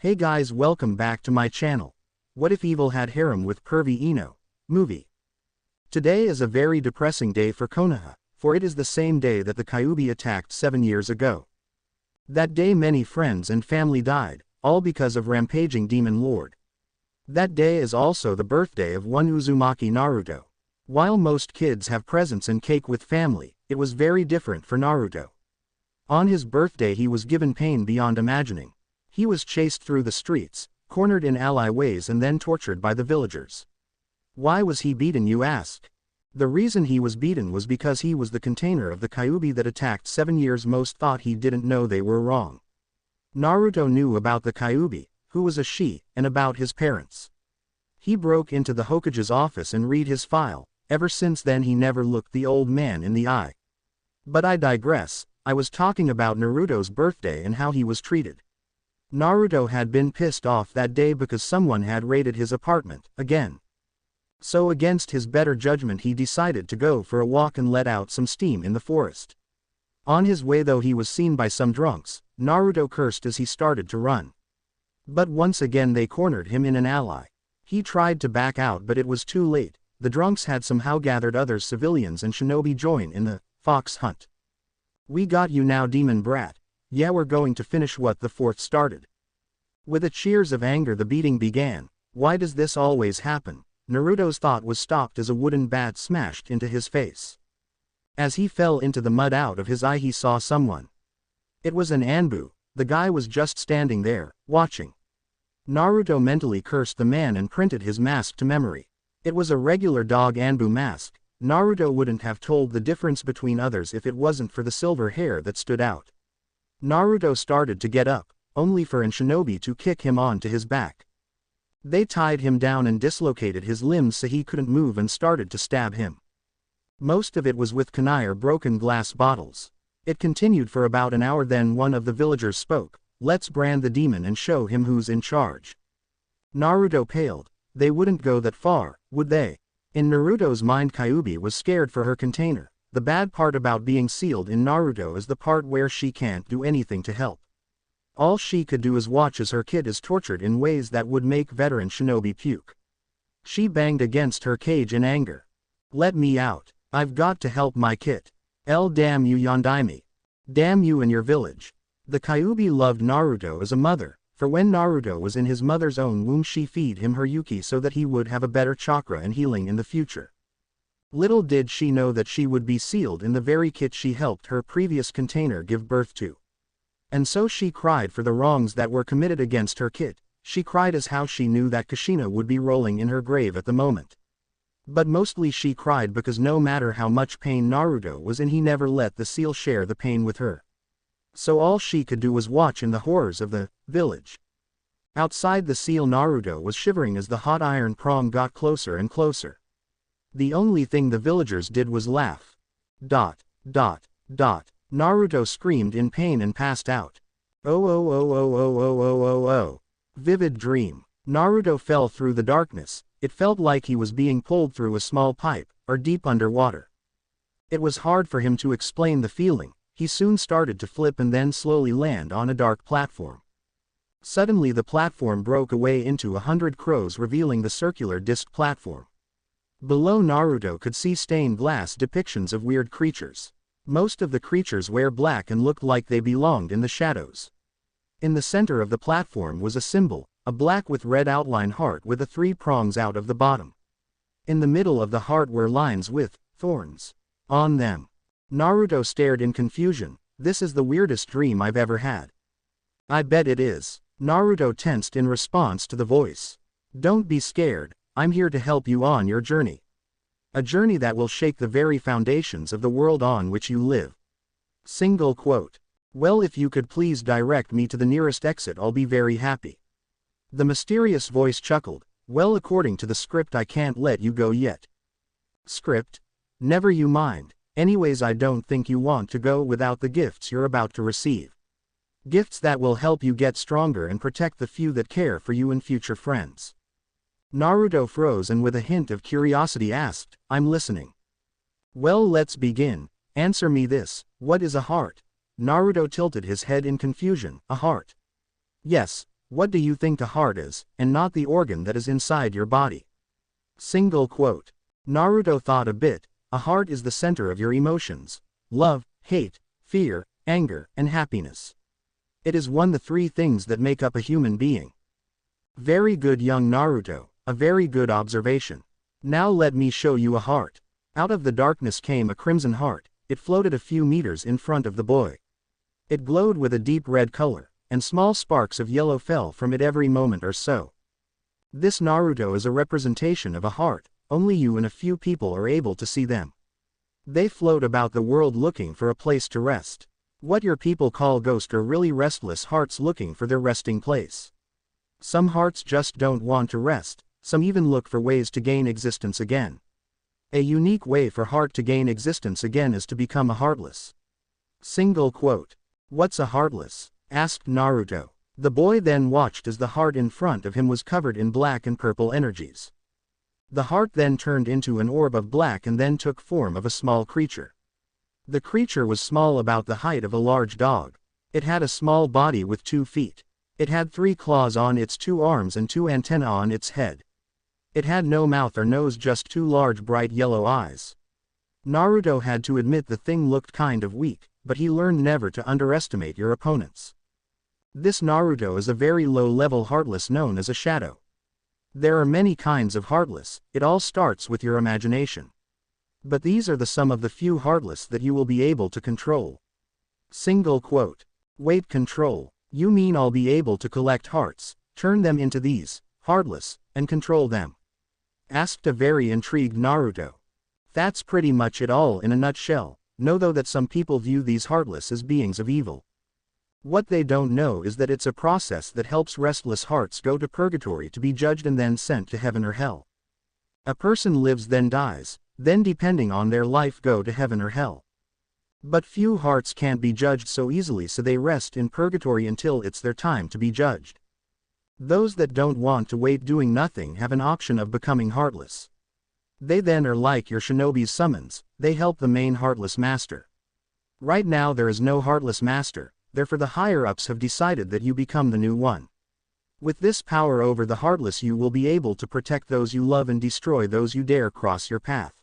Hey guys, welcome back to my channel. What if evil had harem with Pervy Ino? Movie. Today is a very depressing day for Konoha, for it is the same day that the Kyuubi attacked 7 years ago. That day many friends and family died, all because of rampaging demon lord. That day is also the birthday of one Uzumaki Naruto. While most kids have presents and cake with family, it was very different for Naruto. On his birthday he was given pain beyond imagining. He was chased through the streets, cornered in alleyways and then tortured by the villagers. Why was he beaten, you ask? The reason he was beaten was because he was the container of the Kyuubi that attacked 7 years. Most thought he didn't know they were wrong. Naruto knew about the Kyuubi, who was a she, and about his parents. He broke into the Hokage's office and read his file. Ever since then he never looked the old man in the eye. But I digress. I was talking about Naruto's birthday and how he was treated. Naruto had been pissed off that day because someone had raided his apartment, again. So against his better judgment he decided to go for a walk and let out some steam in the forest. On his way though he was seen by some drunks. Naruto cursed as he started to run. But once again they cornered him in an alley. He tried to back out but it was too late. The drunks had somehow gathered other civilians and shinobi join in the fox hunt. We got you now, demon brat. Yeah, we're going to finish what the fourth started. With a cheers of anger the beating began. Why does this always happen? Naruto's thought was stopped as a wooden bat smashed into his face. As he fell into the mud out of his eye he saw someone. It was an Anbu. The guy was just standing there, watching. Naruto mentally cursed the man and printed his mask to memory. It was a regular dog Anbu mask. Naruto wouldn't have told the difference between others if it wasn't for the silver hair that stood out. Naruto started to get up, only for an shinobi to kick him onto his back. They tied him down and dislocated his limbs so he couldn't move and started to stab him. Most of it was with kunai or broken glass bottles. It continued for about an hour, then one of the villagers spoke. Let's brand the demon and show him who's in charge. Naruto paled. They wouldn't go that far, would they? In Naruto's mind Kyuubi was scared for her container. The bad part about being sealed in Naruto is the part where she can't do anything to help. All she could do is watch as her kid is tortured in ways that would make veteran shinobi puke. She banged against her cage in anger. Let me out. I've got to help my kid. Damn you Yondaime. Damn you and your village. The Kyuubi loved Naruto as a mother, for when Naruto was in his mother's own womb she feed him her yuki so that he would have a better chakra and healing in the future. Little did she know that she would be sealed in the very kit she helped her previous container give birth to. And so she cried for the wrongs that were committed against her kit. She cried as how she knew that Kushina would be rolling in her grave at the moment. But mostly she cried because no matter how much pain Naruto was in he never let the seal share the pain with her. So all she could do was watch in the horrors of the village. Outside the seal Naruto was shivering as the hot iron prong got closer and closer. The only thing the villagers did was laugh. ... Naruto screamed in pain and passed out. Oh. Vivid dream. Naruto fell through the darkness. It felt like he was being pulled through a small pipe, or deep underwater. It was hard for him to explain the feeling. He soon started to flip and then slowly land on a dark platform. Suddenly the platform broke away into 100 crows, revealing the circular disc platform. Below Naruto could see stained glass depictions of weird creatures. Most of the creatures wear black and looked like they belonged in the shadows. In the center of the platform was a symbol, a black with red outline heart with the 3 prongs out of the bottom. In the middle of the heart were lines with thorns on them. Naruto stared in confusion. This is the weirdest dream I've ever had. I bet it is. Naruto tensed in response to the voice. Don't be scared. I'm here to help you on your journey. A journey that will shake the very foundations of the world on which you live. Single quote. Well, if you could please direct me to the nearest exit I'll be very happy. The mysterious voice chuckled. Well, according to the script I can't let you go yet. Script? Never you mind. Anyways, I don't think you want to go without the gifts you're about to receive. Gifts that will help you get stronger and protect the few that care for you and future friends. Naruto froze and with a hint of curiosity asked, I'm listening. Well, let's begin. Answer me this, what is a heart? Naruto tilted his head in confusion. A heart. Yes, What do you think a heart is, and not the organ that is inside your body? Single quote. Naruto thought a bit. A heart is the center of your emotions. Love, hate, fear, anger, and happiness. It is the three things that make up a human being. Very good, young Naruto, a very good observation. Now let me show you a heart. Out of the darkness came a crimson heart. It floated a few meters in front of the boy. It glowed with a deep red color, and small sparks of yellow fell from it every moment or so. This Naruto is a representation of a heart. Only you and a few people are able to see them. They float about the world looking for a place to rest. What your people call ghosts are really restless hearts looking for their resting place. Some hearts just don't want to rest, some even look for ways to gain existence again. A unique way for heart to gain existence again is to become a heartless. Single quote. What's a heartless? Asked Naruto. The boy then watched as the heart in front of him was covered in black and purple energies. The heart then turned into an orb of black and then took form of a small creature. The creature was small, about the height of a large dog. It had a small body with 2 feet. It had 3 claws on its 2 arms and 2 antennae on its head. It had no mouth or nose, just 2 large bright yellow eyes. Naruto had to admit the thing looked kind of weak, but he learned never to underestimate your opponents. This Naruto is a very low-level heartless known as a shadow. There are many kinds of heartless, it all starts with your imagination. But these are some of the few heartless that you will be able to control. Single quote. Wait, control? You mean I'll be able to collect hearts, turn them into these, heartless, and control them? Asked a very intrigued Naruto. That's pretty much it all in a nutshell. Know though that some people view these heartless as beings of evil. What they don't know is that it's a process that helps restless hearts go to purgatory to be judged and then sent to heaven or hell. A person lives then dies, then depending on their life go to heaven or hell. But few hearts can't be judged so easily, so they rest in purgatory until it's their time to be judged. Those that don't want to wait doing nothing have an option of becoming heartless. They then are like your shinobi's summons, they help the main heartless master. Right now there is no heartless master, therefore the higher-ups have decided that you become the new one. With this power over the heartless you will be able to protect those you love and destroy those you dare cross your path.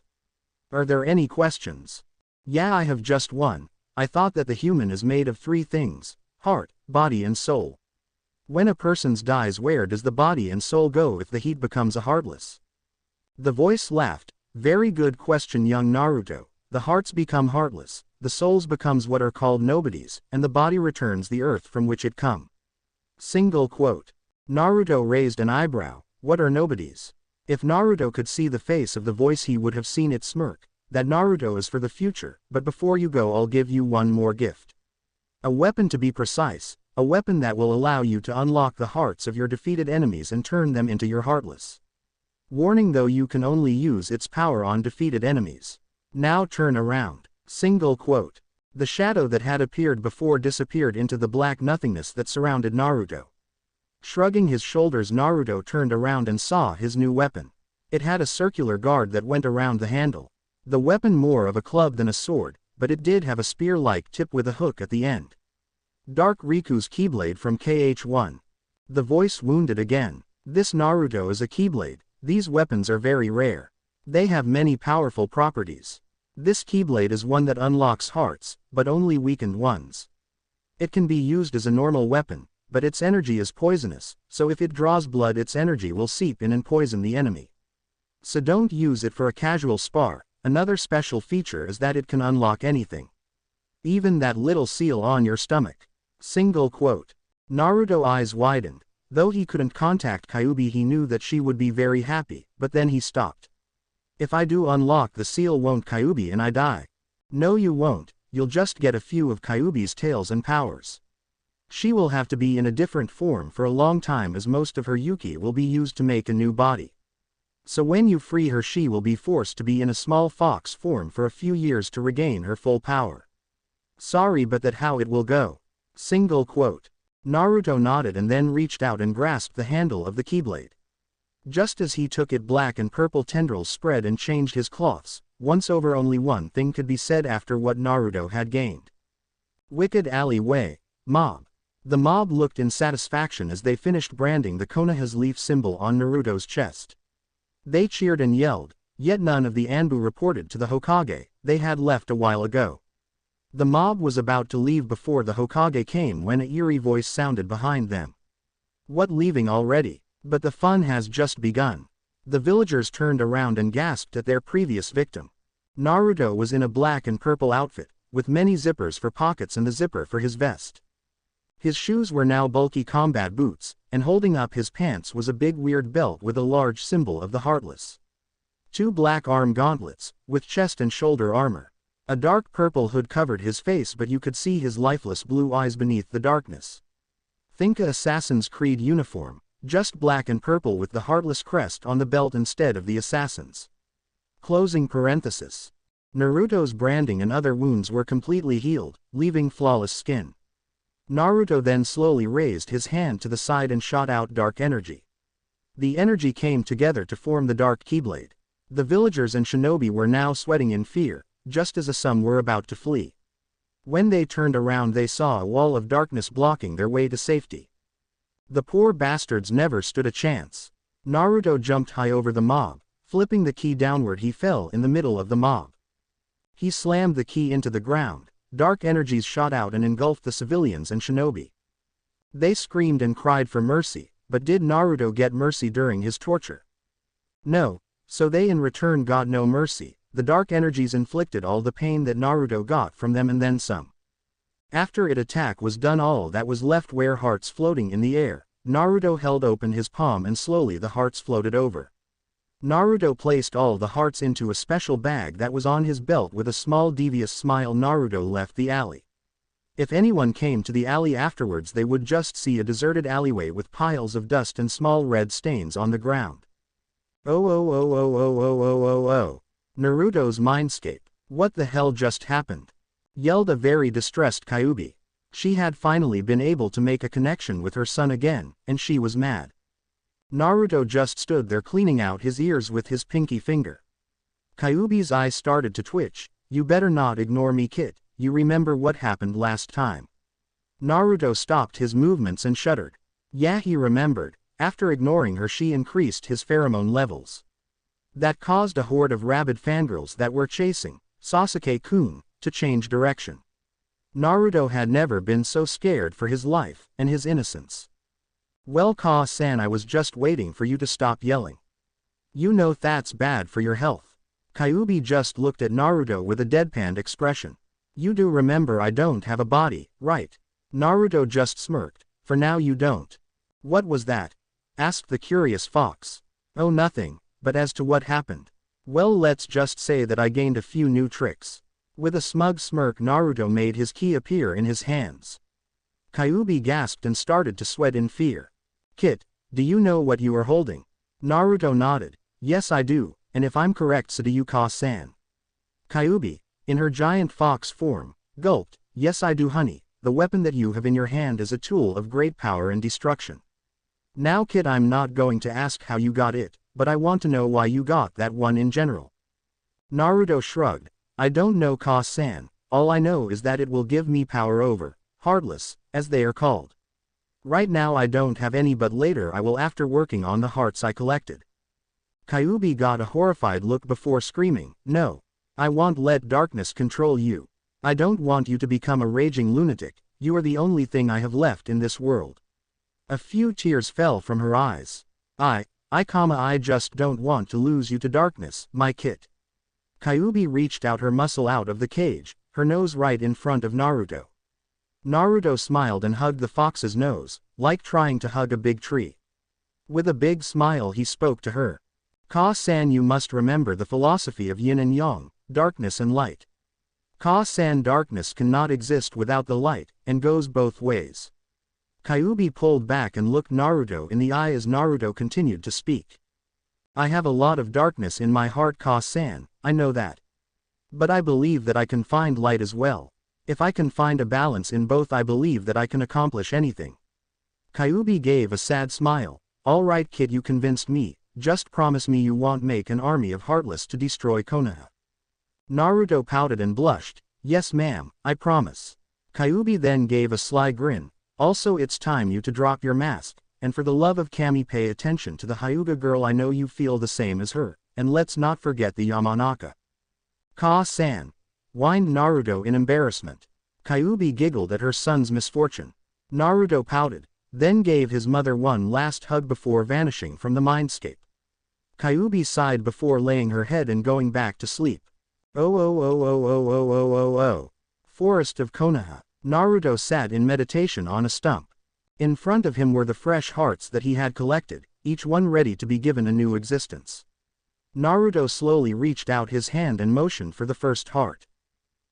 Are there any questions? Yeah, I have just one. I thought that the human is made of 3 things: heart, body and soul. When a person dies, where does the body and soul go if the heat becomes a heartless? The voice laughed. Very good question, young Naruto. The hearts become heartless, the souls becomes what are called nobodies, and the body returns the earth from which it come. Single quote. Naruto raised an eyebrow. What are nobodies? If Naruto could see the face of the voice he would have seen it smirk. That Naruto is for the future, but before you go I'll give you one more gift. A weapon, to be precise, a weapon that will allow you to unlock the hearts of your defeated enemies and turn them into your heartless. Warning though, you can only use its power on defeated enemies. Now turn around. Single quote. The shadow that had appeared before disappeared into the black nothingness that surrounded Naruto. Shrugging his shoulders, Naruto turned around and saw his new weapon. It had a circular guard that went around the handle. The weapon more of a club than a sword, but it did have a spear-like tip with a hook at the end. Dark Riku's Keyblade from KH1. The voice wounded again. This Naruto is a Keyblade. These weapons are very rare. They have many powerful properties. This Keyblade is one that unlocks hearts, but only weakened ones. It can be used as a normal weapon, but its energy is poisonous, so if it draws blood its energy will seep in and poison the enemy. So don't use it for a casual spar. Another special feature is that it can unlock anything. Even that little seal on your stomach. Single quote. Naruto's eyes widened. Though he couldn't contact Kyuubi, he knew that she would be very happy, but then he stopped. If I do unlock the seal, won't Kyuubi and I die? No, you won't, you'll just get a few of Kyuubi's tails and powers. She will have to be in a different form for a long time, as most of her Yuki will be used to make a new body. So when you free her, she will be forced to be in a small fox form for a few years to regain her full power. Sorry, but that's how it will go. Single quote. Naruto nodded and then reached out and grasped the handle of the Keyblade. Just as he took it, black and purple tendrils spread and changed his cloths. Once over, only one thing could be said after what Naruto had gained. Wicked alleyway. Mob. The mob looked in satisfaction as they finished branding the Konoha's leaf symbol on Naruto's chest. They cheered and yelled, yet none of the Anbu reported to the Hokage they had left a while ago. The mob was about to leave before the Hokage came when an eerie voice sounded behind them. What, leaving already? But the fun has just begun. The villagers turned around and gasped at their previous victim. Naruto was in a black and purple outfit, with many zippers for pockets and the zipper for his vest. His shoes were now bulky combat boots, and holding up his pants was a big weird belt with a large symbol of the Heartless. 2 black arm gauntlets, with chest and shoulder armor. A dark purple hood covered his face, but you could see his lifeless blue eyes beneath the darkness. Think a Assassin's Creed uniform, just black and purple with the Heartless crest on the belt instead of the assassins. Closing parenthesis. Naruto's branding and other wounds were completely healed, leaving flawless skin. Naruto then slowly raised his hand to the side and shot out dark energy. The energy came together to form the dark Keyblade. The villagers and shinobi were now sweating in fear, just as some were about to flee. When they turned around they saw a wall of darkness blocking their way to safety. The poor bastards never stood a chance. Naruto jumped high over the mob, flipping the key downward. He fell in the middle of the mob. He slammed the key into the ground. Dark energies shot out and engulfed the civilians and shinobi. They screamed and cried for mercy, but did Naruto get mercy during his torture? No, so they in return got no mercy. The dark energies inflicted all the pain that Naruto got from them and then some. After its attack was done, all that was left were hearts floating in the air. Naruto held open his palm and slowly the hearts floated over. Naruto placed all the hearts into a special bag that was on his belt. With a small devious smile, Naruto left the alley. If anyone came to the alley afterwards, they would just see a deserted alleyway with piles of dust and small red stains on the ground. Oh. Naruto's mindscape. What the hell just happened? Yelled a very distressed Kyuubi. She had finally been able to make a connection with her son again, and she was mad. Naruto just stood there cleaning out his ears with his pinky finger. Kyuubi's eyes started to twitch. You better not ignore me, kid. You remember what happened last time? Naruto stopped his movements and shuddered. Yeah, he remembered. After ignoring her, she increased his pheromone levels. That caused a horde of rabid fangirls that were chasing Sasuke-kun to change direction. Naruto had never been so scared for his life and his innocence. Well, Ka-san, I was just waiting for you to stop yelling. You know that's bad for your health. Kyuubi just looked at Naruto with a deadpan expression. You do remember I don't have a body, right? Naruto just smirked. For now you don't. What was that? Asked the curious fox. Oh, nothing. But as to what happened, well, let's just say that I gained a few new tricks. With a smug smirk, Naruto made his key appear in his hands. Kyuubi gasped and started to sweat in fear. Kit, do you know what you are holding? Naruto nodded. Yes, I do, and if I'm correct, so do you, Ka-san. Kyuubi, in her giant fox form, gulped. Yes, I do, honey. The weapon that you have in your hand is a tool of great power and destruction. Now, kid, I'm not going to ask how you got it, but I want to know why you got that one in general. Naruto shrugged. I don't know, Ka-san. All I know is that it will give me power over Heartless, as they are called. Right now I don't have any, but later I will after working on the hearts I collected. Kyuubi got a horrified look before screaming, no. I won't let darkness control you. I don't want you to become a raging lunatic. You are the only thing I have left in this world. A few tears fell from her eyes. I just don't want to lose you to darkness, my kit. Kyuubi reached out her muscle out of the cage, her nose right in front of Naruto. Naruto smiled and hugged the fox's nose, like trying to hug a big tree. With a big smile he spoke to her. Ka-san, you must remember the philosophy of yin and yang, darkness and light. Ka-san, darkness cannot exist without the light, and goes both ways. Kyuubi pulled back and looked Naruto in the eye as Naruto continued to speak. I have a lot of darkness in my heart, Ka-san, I know that. But I believe that I can find light as well. If I can find a balance in both, I believe that I can accomplish anything. Kyuubi gave a sad smile. All right, kid, you convinced me. Just promise me you won't make an army of Heartless to destroy Konoha. Naruto pouted and blushed. Yes, ma'am, I promise. Kyuubi then gave a sly grin. Also it's time you to drop your mask, and for the love of Kami pay attention to the Hyuga girl. I know you feel the same as her, and let's not forget the Yamanaka. Ka-san, whined Naruto in embarrassment. Kyuubi giggled at her son's misfortune. Naruto pouted, then gave his mother one last hug before vanishing from the mindscape. Kyuubi sighed before laying her head and going back to sleep. Oh. Forest of Konoha. Naruto sat in meditation on a stump. In front of him were the fresh hearts that he had collected, each one ready to be given a new existence. Naruto slowly reached out his hand and motioned for the first heart.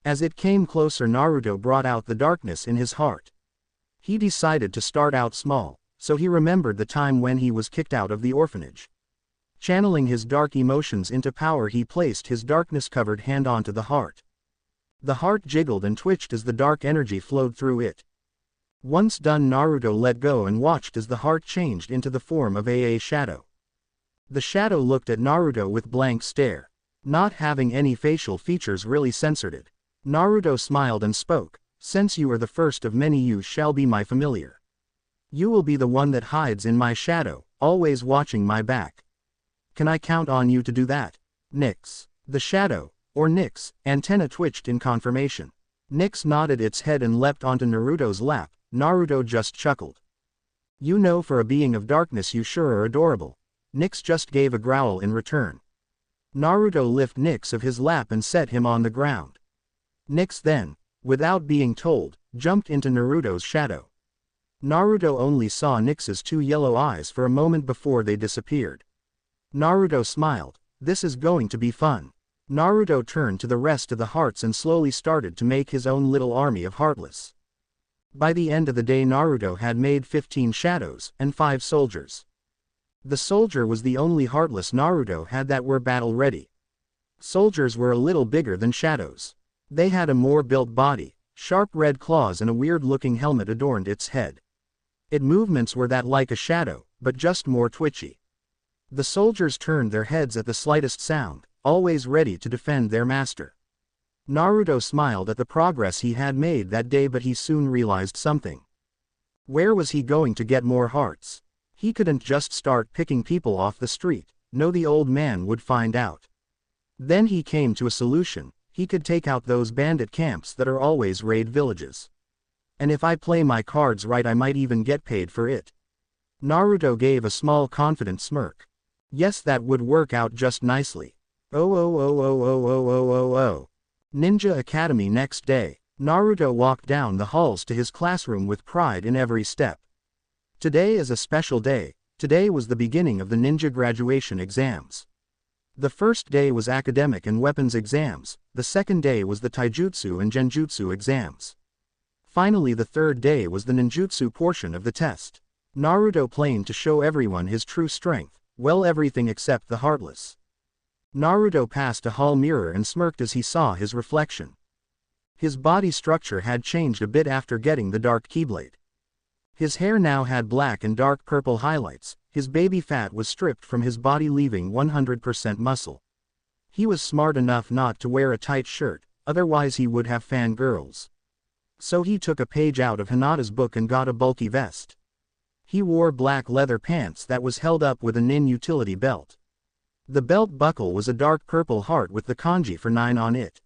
As it came closer, Naruto brought out the darkness in his heart. He decided to start out small, so he remembered the time when he was kicked out of the orphanage. Channeling his dark emotions into power, he placed his darkness-covered hand onto the heart. The heart jiggled and twitched as the dark energy flowed through it. Once done, Naruto let go and watched as the heart changed into the form of a shadow. The shadow looked at Naruto with blank stare. Not having any facial features really censored it. Naruto smiled and spoke, "Since you are the first of many, you shall be my familiar. You will be the one that hides in my shadow, always watching my back. Can I count on you to do that?" Nix. The shadow, or Nix, antenna twitched in confirmation. Nix nodded its head and leapt onto Naruto's lap. Naruto just chuckled. "You know, for a being of darkness you sure are adorable." Nix just gave a growl in return. Naruto lifted Nix of his lap and set him on the ground. Nix then, without being told, jumped into Naruto's shadow. Naruto only saw Nix's two yellow eyes for a moment before they disappeared. Naruto smiled. "This is going to be fun." Naruto turned to the rest of the hearts and slowly started to make his own little army of Heartless. By the end of the day, Naruto had made 15 shadows and 5 soldiers. The soldier was the only Heartless Naruto had that were battle-ready. Soldiers were a little bigger than shadows. They had a more built body, sharp red claws, and a weird-looking helmet adorned its head. Its movements were that like a shadow, but just more twitchy. The soldiers turned their heads at the slightest sound, always ready to defend their master. Naruto smiled at the progress he had made that day, but he soon realized something. Where was he going to get more hearts? He couldn't just start picking people off the street. No, the old man would find out. Then he came to a solution. He could take out those bandit camps that are always raid villages. And if I play my cards right, I might even get paid for it. Naruto gave a small confident smirk. Yes, that would work out just nicely. Oh. Ninja Academy. Next day, Naruto walked down the halls to his classroom with pride in every step. Today is a special day. Today was the beginning of the ninja graduation exams. The first day was academic and weapons exams, the second day was the taijutsu and genjutsu exams. Finally, the third day was the ninjutsu portion of the test. Naruto planned to show everyone his true strength, well, everything except the Heartless. Naruto passed a hall mirror and smirked as he saw his reflection. His body structure had changed a bit after getting the dark keyblade. His hair now had black and dark purple highlights, his baby fat was stripped from his body, leaving 100% muscle. He was smart enough not to wear a tight shirt, otherwise he would have fangirls. So he took a page out of Hinata's book and got a bulky vest. He wore black leather pants that was held up with a nin utility belt. The belt buckle was a dark purple heart with the kanji for 9 on it.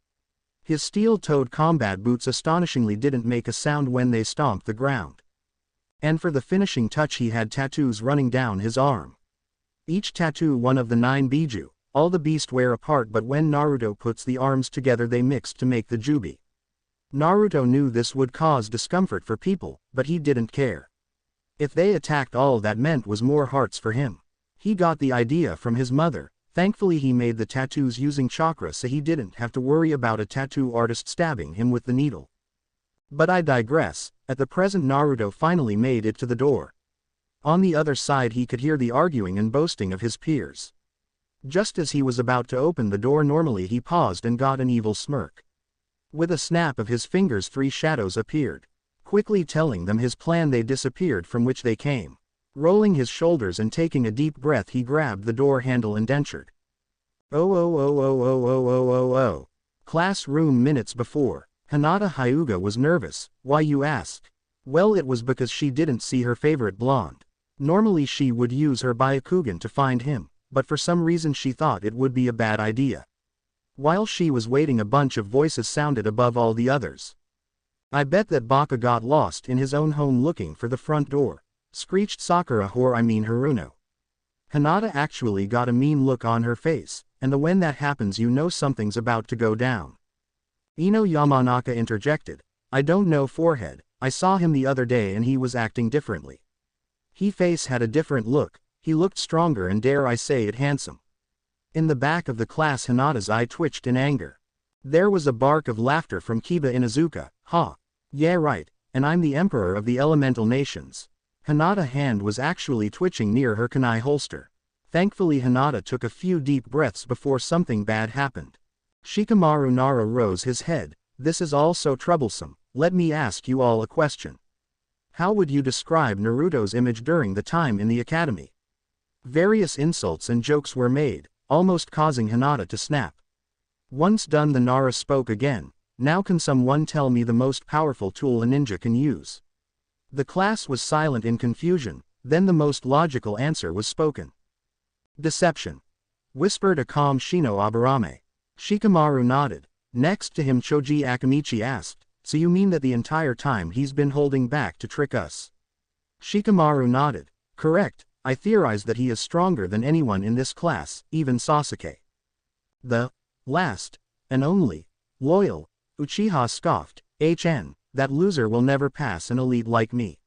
His steel-toed combat boots astonishingly didn't make a sound when they stomped the ground. And for the finishing touch, he had tattoos running down his arm. Each tattoo one of the 9 biju, all the beast wear apart, but when Naruto puts the arms together they mixed to make the jubi. Naruto knew this would cause discomfort for people, but he didn't care. If they attacked, all that meant was more hearts for him. He got the idea from his mother. Thankfully he made the tattoos using chakra, so he didn't have to worry about a tattoo artist stabbing him with the needle. But I digress. At the present, Naruto finally made it to the door. On the other side he could hear the arguing and boasting of his peers. Just as he was about to open the door normally, he paused and got an evil smirk. With a snap of his fingers 3 shadows appeared. Quickly telling them his plan, they disappeared from which they came. Rolling his shoulders and taking a deep breath, he grabbed the door handle and entered. Oh. Classroom. Minutes before, Hinata Hyuga was nervous. Why, you ask? Well, it was because she didn't see her favorite blonde. Normally she would use her Byakugan to find him, but for some reason she thought it would be a bad idea. While she was waiting, a bunch of voices sounded above all the others. I bet that Baka got lost in his own home looking for the front door, screeched Sakura, or I mean Haruno. Hinata actually got a mean look on her face, and when that happens you know something's about to go down. Ino Yamanaka interjected, I don't know, forehead, I saw him the other day and he was acting differently. He face had a different look, he looked stronger and dare I say it handsome. In the back of the class Hinata's eye twitched in anger. There was a bark of laughter from Kiba Inuzuka, ha. Yeah right, and I'm the emperor of the elemental nations. Hinata's hand was actually twitching near her kunai holster. Thankfully Hinata took a few deep breaths before something bad happened. Shikamaru Nara rose his head, this is all so troublesome, let me ask you all a question. How would you describe Naruto's image during the time in the academy? Various insults and jokes were made, almost causing Hinata to snap. Once done the Nara spoke again, now can someone tell me the most powerful tool a ninja can use? The class was silent in confusion, then the most logical answer was spoken. Deception. Whispered a calm Shino Aburame. Shikamaru nodded. Next to him Choji Akamichi asked, so you mean that the entire time he's been holding back to trick us? Shikamaru nodded. Correct, I theorize that he is stronger than anyone in this class, even Sasuke. The last and only loyal Uchiha scoffed, that loser will never pass an elite like me.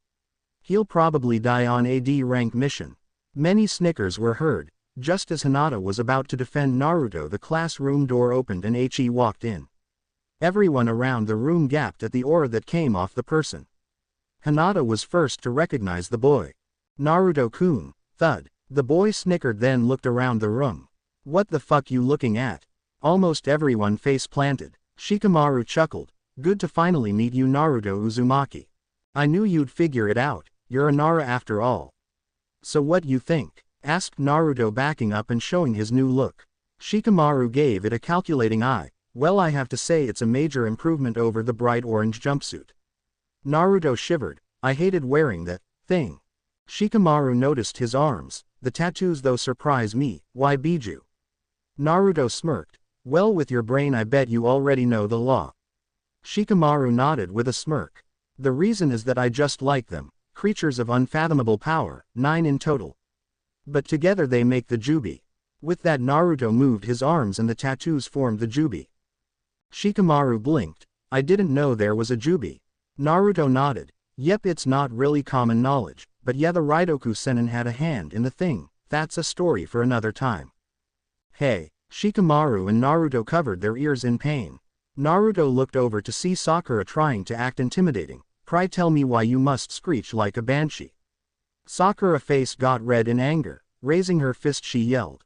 He'll probably die on a D-rank mission. Many snickers were heard. Just as Hinata was about to defend Naruto, the classroom door opened and He walked in. Everyone around the room gaped at the aura that came off the person. Hinata was first to recognize the boy. Naruto-kun, thud. The boy snickered then looked around the room. What the fuck you looking at? Almost everyone face planted. Shikamaru chuckled. Good to finally meet you, Naruto Uzumaki. I knew you'd figure it out, you're a Nara after all. So what you think? Asked Naruto backing up and showing his new look. Shikamaru gave it a calculating eye. Well, I have to say it's a major improvement over the bright orange jumpsuit. Naruto shivered. I hated wearing that thing. Shikamaru noticed his arms. The tattoos though surprise me, why Biju? Naruto smirked. Well, with your brain I bet you already know the law. Shikamaru nodded with a smirk. The reason is that I just like them, creatures of unfathomable power, 9 in total. But together they make the Jubi. With that Naruto moved his arms and the tattoos formed the Jubi. Shikamaru blinked. I didn't know there was a Jubi. Naruto nodded. Yep, it's not really common knowledge, but yeah, the Raidoku Sennin had a hand in the thing, that's a story for another time. Hey, Shikamaru and Naruto covered their ears in pain. Naruto looked over to see Sakura trying to act intimidating. Pray tell me why you must screech like a banshee. Sakura's face got red in anger. Raising her fist she yelled.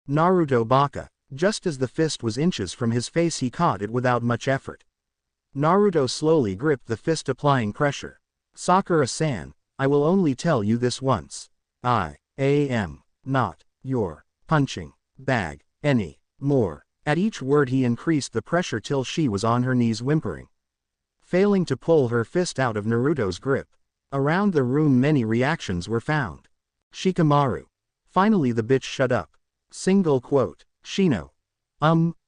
Naruto Baka. Just as the fist was inches from his face he caught it without much effort. Naruto slowly gripped the fist applying pressure. Sakura-san, I will only tell you this once. I am not your punching bag any more. At each word he increased the pressure till she was on her knees whimpering. Failing to pull her fist out of Naruto's grip. Around the room many reactions were found. Shikamaru. Finally the bitch shut up. Single quote. Shino.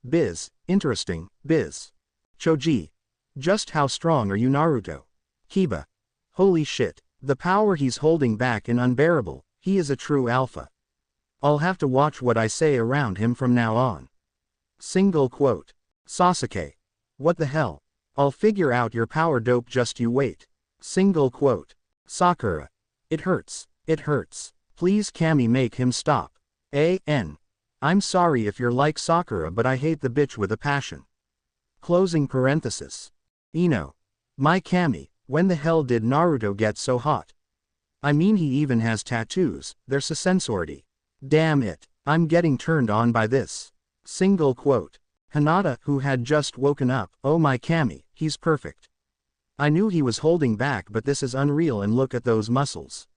Biz, interesting, biz. Choji. Just how strong are you, Naruto? Kiba. Holy shit, the power he's holding back is unbearable, he is a true alpha. I'll have to watch what I say around him from now on. Single quote. Sasuke. What the hell? I'll figure out your power dope, just you wait. Single quote. Sakura. It hurts, please Kami make him stop. I'm sorry if you're like Sakura, but I hate the bitch with a passion. Closing parenthesis. Ino. My Kami, when the hell did Naruto get so hot? I mean he even has tattoos, they're sensority. Damn it, I'm getting turned on by this. Single quote. Hinata, who had just woken up, oh my Kami, he's perfect. I knew he was holding back, but this is unreal, and look at those muscles.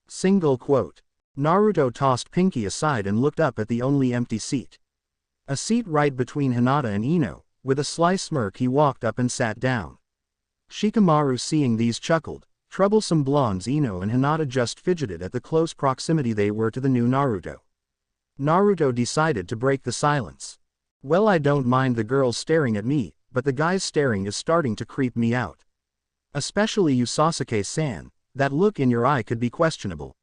Single quote. Naruto tossed Pinky aside and looked up at the only empty seat. A seat right between Hinata and Ino. With a sly smirk he walked up and sat down. Shikamaru seeing these chuckled. Troublesome blondes Ino and Hinata just fidgeted at the close proximity they were to the new Naruto. Naruto decided to break the silence. Well, I don't mind the girls staring at me, but the guys staring is starting to creep me out. Especially you Sasuke-san, that look in your eye could be questionable.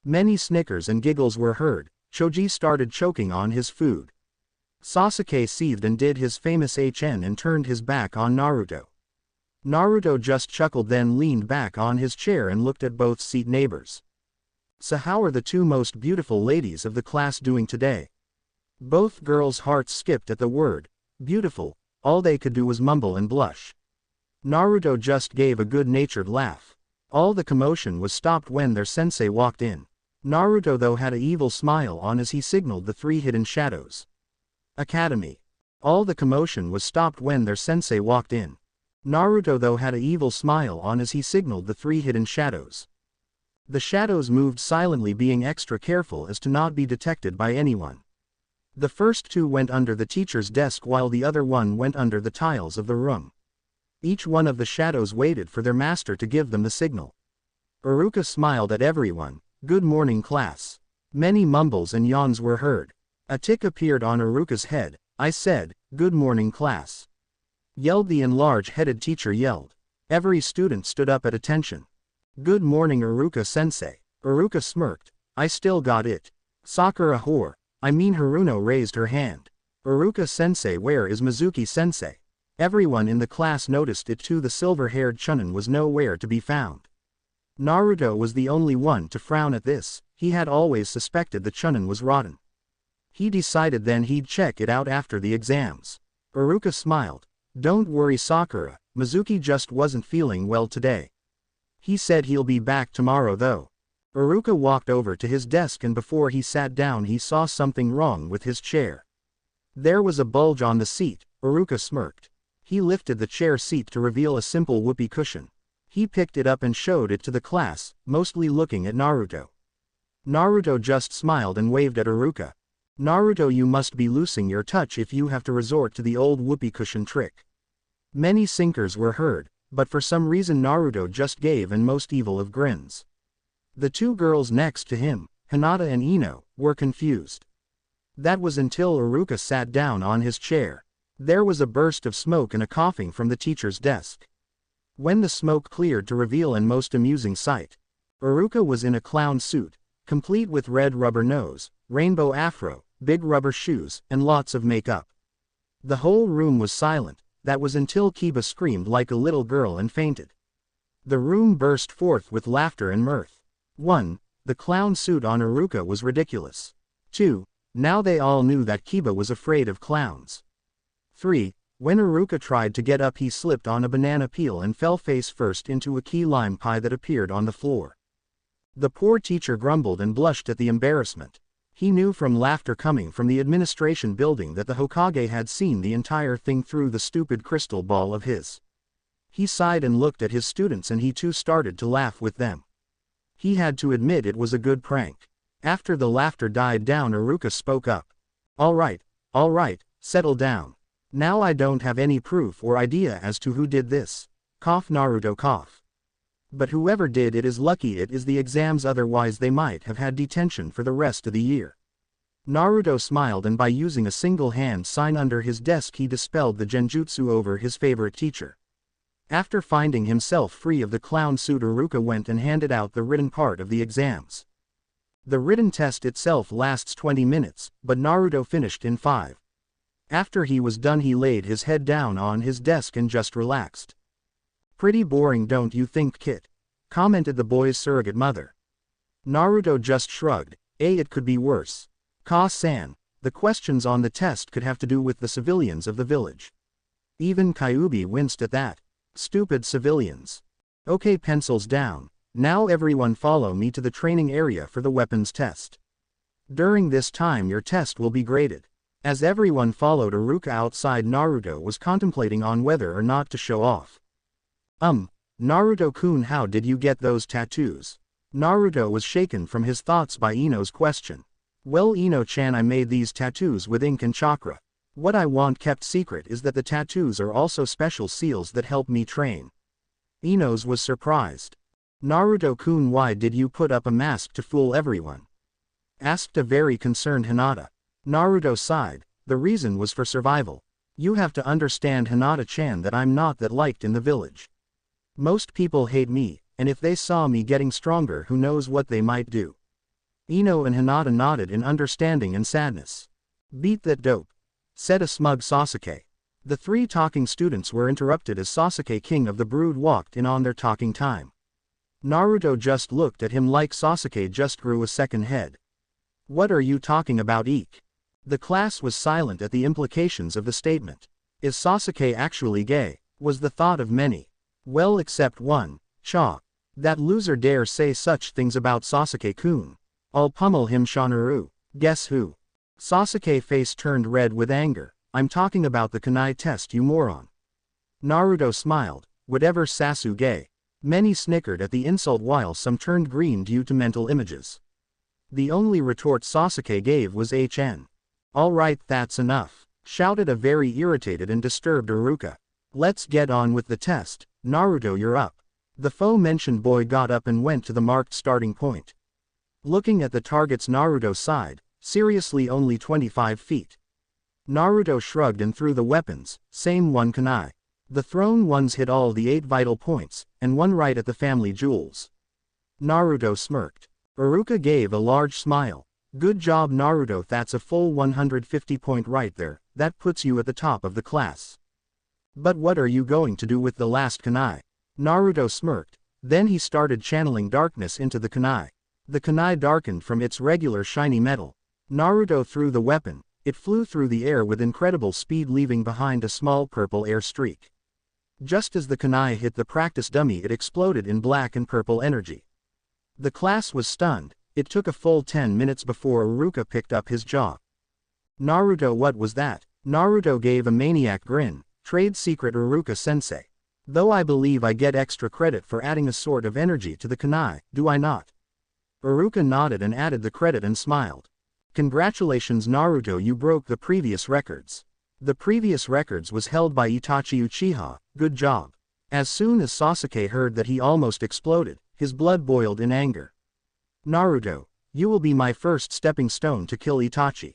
Many snickers and giggles were heard. Choji started choking on his food. Sasuke seethed and did his famous HN and turned his back on Naruto. Naruto just chuckled, then leaned back on his chair and looked at both seat neighbors. So how are the two most beautiful ladies of the class doing today? Both girls' hearts skipped at the word beautiful. All they could do was mumble and blush. Naruto just gave a good-natured laugh. All the commotion was stopped when their sensei walked in. Naruto though had an evil smile on as he signaled the three hidden shadows. Academy. All the commotion was stopped when their sensei walked in. Naruto though had an evil smile on as he signaled the three hidden shadows. The shadows moved silently, being extra careful as to not be detected by anyone. The first two went under the teacher's desk while the other one went under the tiles of the room. Each one of the shadows waited for their master to give them the signal. Iruka smiled at everyone. Good morning, class. Many mumbles and yawns were heard. A tick appeared on Iruka's head. I said, good morning, class. Yelled the enlarge-headed teacher yelled. Every student stood up at attention. Good morning, Iruka-sensei. Iruka smirked. I still got it. Sakura whore. I mean Haruno raised her hand. Iruka-sensei, where is Mizuki-sensei? Everyone in the class noticed it too. The silver-haired Chunin was nowhere to be found. Naruto was the only one to frown at this. He had always suspected the Chunin was rotten. He decided then he'd check it out after the exams. Iruka smiled. Don't worry, Sakura, Mizuki just wasn't feeling well today. He said he'll be back tomorrow though. Iruka walked over to his desk and before he sat down he saw something wrong with his chair. There was a bulge on the seat. Iruka smirked. He lifted the chair seat to reveal a simple whoopee cushion. He picked it up and showed it to the class, mostly looking at Naruto. Naruto just smiled and waved at Iruka. Naruto, you must be losing your touch if you have to resort to the old whoopee cushion trick. Many sinkers were heard, but for some reason Naruto just gave an most evil of grins. The two girls next to him, Hinata and Ino, were confused. That was until Iruka sat down on his chair. There was a burst of smoke and a coughing from the teacher's desk. When the smoke cleared to reveal an most amusing sight. Iruka was in a clown suit, complete with red rubber nose, rainbow afro, big rubber shoes, and lots of makeup. The whole room was silent. That was until Kiba screamed like a little girl and fainted. The room burst forth with laughter and mirth. 1. The clown suit on Iruka was ridiculous. 2. Now they all knew that Kiba was afraid of clowns. 3. When Iruka tried to get up he slipped on a banana peel and fell face first into a key lime pie that appeared on the floor. The poor teacher grumbled and blushed at the embarrassment. He knew from laughter coming from the administration building that the Hokage had seen the entire thing through the stupid crystal ball of his. He sighed and looked at his students and he too started to laugh with them. He had to admit it was a good prank. After the laughter died down Iruka spoke up. All right, settle down. Now I don't have any proof or idea as to who did this. Cough Naruto cough. But whoever did it is lucky it is the exams, otherwise they might have had detention for the rest of the year. Naruto smiled and by using a single hand sign under his desk he dispelled the genjutsu over his favorite teacher. After finding himself free of the clown suit Iruka went and handed out the written part of the exams. The written test itself lasts 20 minutes, but Naruto finished in 5. After he was done he laid his head down on his desk and just relaxed. Pretty boring, don't you think, Kit? Commented the boy's surrogate mother. Naruto just shrugged. It could be worse. Ka-san, the questions on the test could have to do with the civilians of the village. Even Kyuubi winced at that. Stupid civilians. Okay, pencils down. Now everyone follow me to the training area for the weapons test. During this time your test will be graded. As everyone followed Iruka outside, Naruto was contemplating on whether or not to show off. Naruto-kun, how did you get those tattoos? Naruto was shaken from his thoughts by Ino's question. Well, Ino-chan, I made these tattoos with ink and chakra. What I want kept secret is that the tattoos are also special seals that help me train. Ino's was surprised. Naruto-kun, why did you put up a mask to fool everyone? Asked a very concerned Hinata. Naruto sighed. The reason was for survival. You have to understand, Hinata-chan, that I'm not that liked in the village. Most people hate me, and if they saw me getting stronger, who knows what they might do. Ino and Hinata nodded in understanding and sadness. Beat that dope, said a smug Sasuke. The three talking students were interrupted as Sasuke, king of the brood, walked in on their talking time. Naruto just looked at him like Sasuke just grew a second head. What are you talking about, eek? The class was silent at the implications of the statement. Is Sasuke actually gay? Was the thought of many. Well, except one. Cha. That loser dare say such things about Sasuke-kun. I'll pummel him, Shanaru. Guess who? Sasuke face turned red with anger. I'm talking about the kunai test, you moron. Naruto smiled. Whatever, Sasuke. Many snickered at the insult while some turned green due to mental images. The only retort Sasuke gave was HN. Alright, that's enough, shouted a very irritated and disturbed Iruka. Let's get on with the test. Naruto, you're up. The aforementioned boy got up and went to the marked starting point. Looking at the targets, Naruto sighed. Seriously, only 25 feet. Naruto shrugged and threw the weapons, same one kunai. The thrown ones hit all the 8 vital points, and one right at the family jewels. Naruto smirked. Iruka gave a large smile. Good job, Naruto, that's a full 150 point right there, that puts you at the top of the class. But what are you going to do with the last kunai? Naruto smirked. Then he started channeling darkness into the kunai. The kunai darkened from its regular shiny metal. Naruto threw the weapon. It flew through the air with incredible speed, leaving behind a small purple air streak. Just as the kunai hit the practice dummy, it exploded in black and purple energy. The class was stunned. It took a full 10 minutes before Iruka picked up his jaw. Naruto, what was that? Naruto gave a maniac grin. Trade secret, Iruka-sensei. Though I believe I get extra credit for adding a sort of energy to the kunai, do I not? Iruka nodded and added the credit and smiled. Congratulations, Naruto, you broke the previous records. The previous records was held by Itachi Uchiha, good job. As soon as Sasuke heard that, he almost exploded. His blood boiled in anger. Naruto, you will be my first stepping stone to kill Itachi.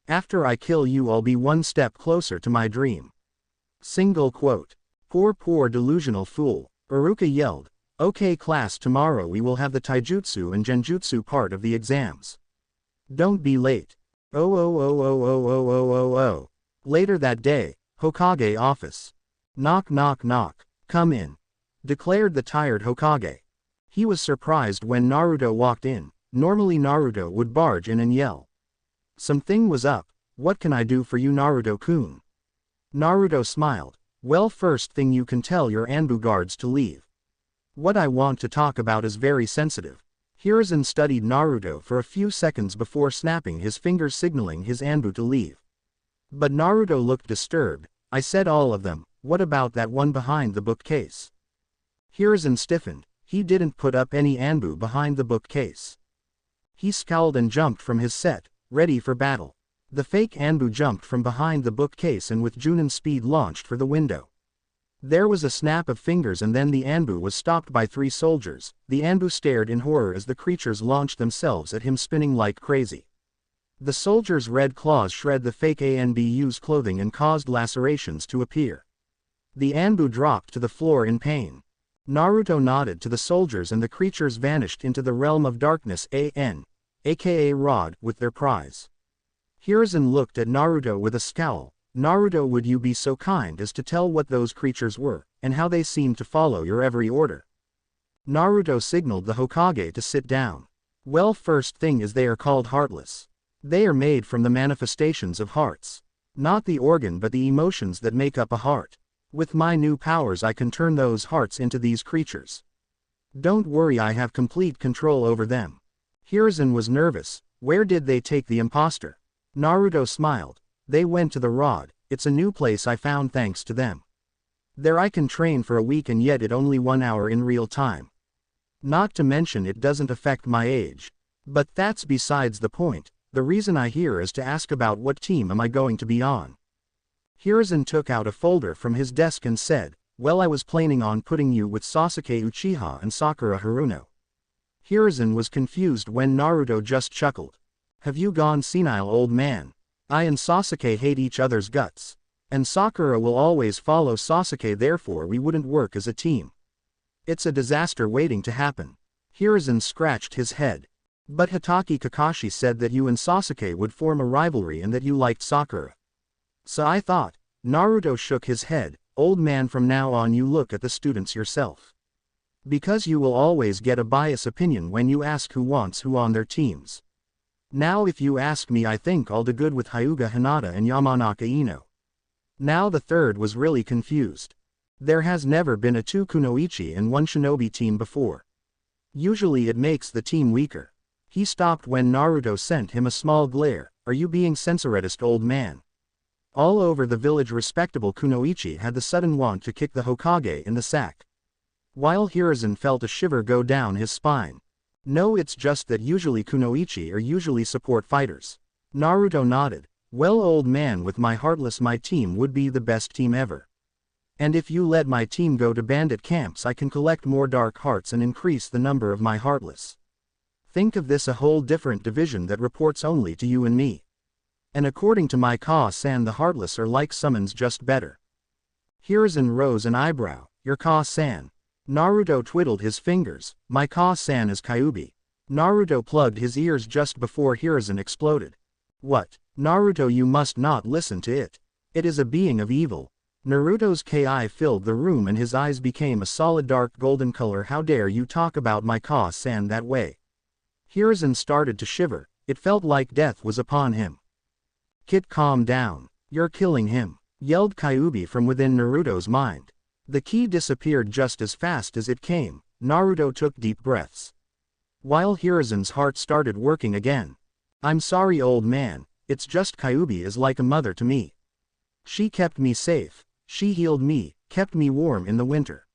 After I kill you, I'll be one step closer to my dream. Single quote. Poor delusional fool. Iruka yelled. Okay class, tomorrow we will have the taijutsu and genjutsu part of the exams. Don't be late. Oh. Later that day, Hokage office. Knock knock knock. Come in, declared the tired Hokage. He was surprised when Naruto walked in. Normally Naruto would barge in and yell. Something was up. What can I do for you, Naruto-kun? Naruto smiled. Well, first thing, you can tell your Anbu guards to leave. What I want to talk about is very sensitive. Hiruzen studied Naruto for a few seconds before snapping his fingers, signaling his Anbu to leave. But Naruto looked disturbed. I said all of them. What about that one behind the bookcase? Hiruzen stiffened. He didn't put up any Anbu behind the bookcase. He scowled and jumped from his set, ready for battle. The fake Anbu jumped from behind the bookcase and with Junin speed launched for the window. There was a snap of fingers and then the Anbu was stopped by 3 soldiers. The Anbu stared in horror as the creatures launched themselves at him, spinning like crazy. The soldiers' red claws shred the fake Anbu's clothing and caused lacerations to appear. The Anbu dropped to the floor in pain. Naruto nodded to the soldiers and the creatures vanished into the realm of darkness, aka Rod, with their prize. Hiruzen looked at Naruto with a scowl. Naruto, would you be so kind as to tell what those creatures were, and how they seemed to follow your every order? Naruto signaled the Hokage to sit down. Well, first thing is, they are called heartless. They are made from the manifestations of hearts. Not the organ but the emotions that make up a heart. With my new powers I can turn those hearts into these creatures. Don't worry, I have complete control over them. Hiruzen was nervous. Where did they take the imposter? Naruto smiled. They went to the Rod. It's a new place I found thanks to them. There I can train for a week and yet it only 1 hour in real time. Not to mention it doesn't affect my age. But that's besides the point. The reason I here is to ask about what team am I going to be on. Hiruzen took out a folder from his desk and said, Well, I was planning on putting you with Sasuke Uchiha and Sakura Haruno. Hiruzen was confused when Naruto just chuckled. Have you gone senile, old man? I and Sasuke hate each other's guts. And Sakura will always follow Sasuke, therefore we wouldn't work as a team. It's a disaster waiting to happen. Hiruzen scratched his head. But Hitaki Kakashi said that you and Sasuke would form a rivalry and that you liked Sakura. So I thought. Naruto shook his head. Old man, from now on you look at the students yourself. Because you will always get a biased opinion when you ask who wants who on their teams. Now if you ask me, I think I'll do good with Hyuga Hinata and Yamanaka Ino. Now the third was really confused. There has never been a 2 kunoichi and 1 shinobi team before. Usually it makes the team weaker. He stopped when Naruto sent him a small glare. Are you being censoritist, old man? All over the village respectable kunoichi had the sudden want to kick the Hokage in the sack. While Hiruzen felt a shiver go down his spine. No, it's just that usually kunoichi are usually support fighters. Naruto nodded. Well, old man, with my Heartless my team would be the best team ever. And if you let my team go to bandit camps, I can collect more dark hearts and increase the number of my Heartless. Think of this, a whole different division that reports only to you and me. And according to my Ka-san, the Heartless are like summons, just better. Hiruzen rose an eyebrow. Your Ka-san. Naruto twiddled his fingers. My Ka-san is Kyuubi. Naruto plugged his ears just before Hiruzen exploded. What? Naruto, you must not listen to it. It is a being of evil. Naruto's ki filled the room and his eyes became a solid dark golden color. How dare you talk about my Ka-san that way? Hiruzen started to shiver. It felt like death was upon him. Kid, calm down. You're killing him, yelled Kyuubi from within Naruto's mind. The ki disappeared just as fast as it came. Naruto took deep breaths. While Hiruzen's heart started working again. I'm sorry, old man, it's just Kyuubi is like a mother to me. She kept me safe, she healed me, kept me warm in the winter.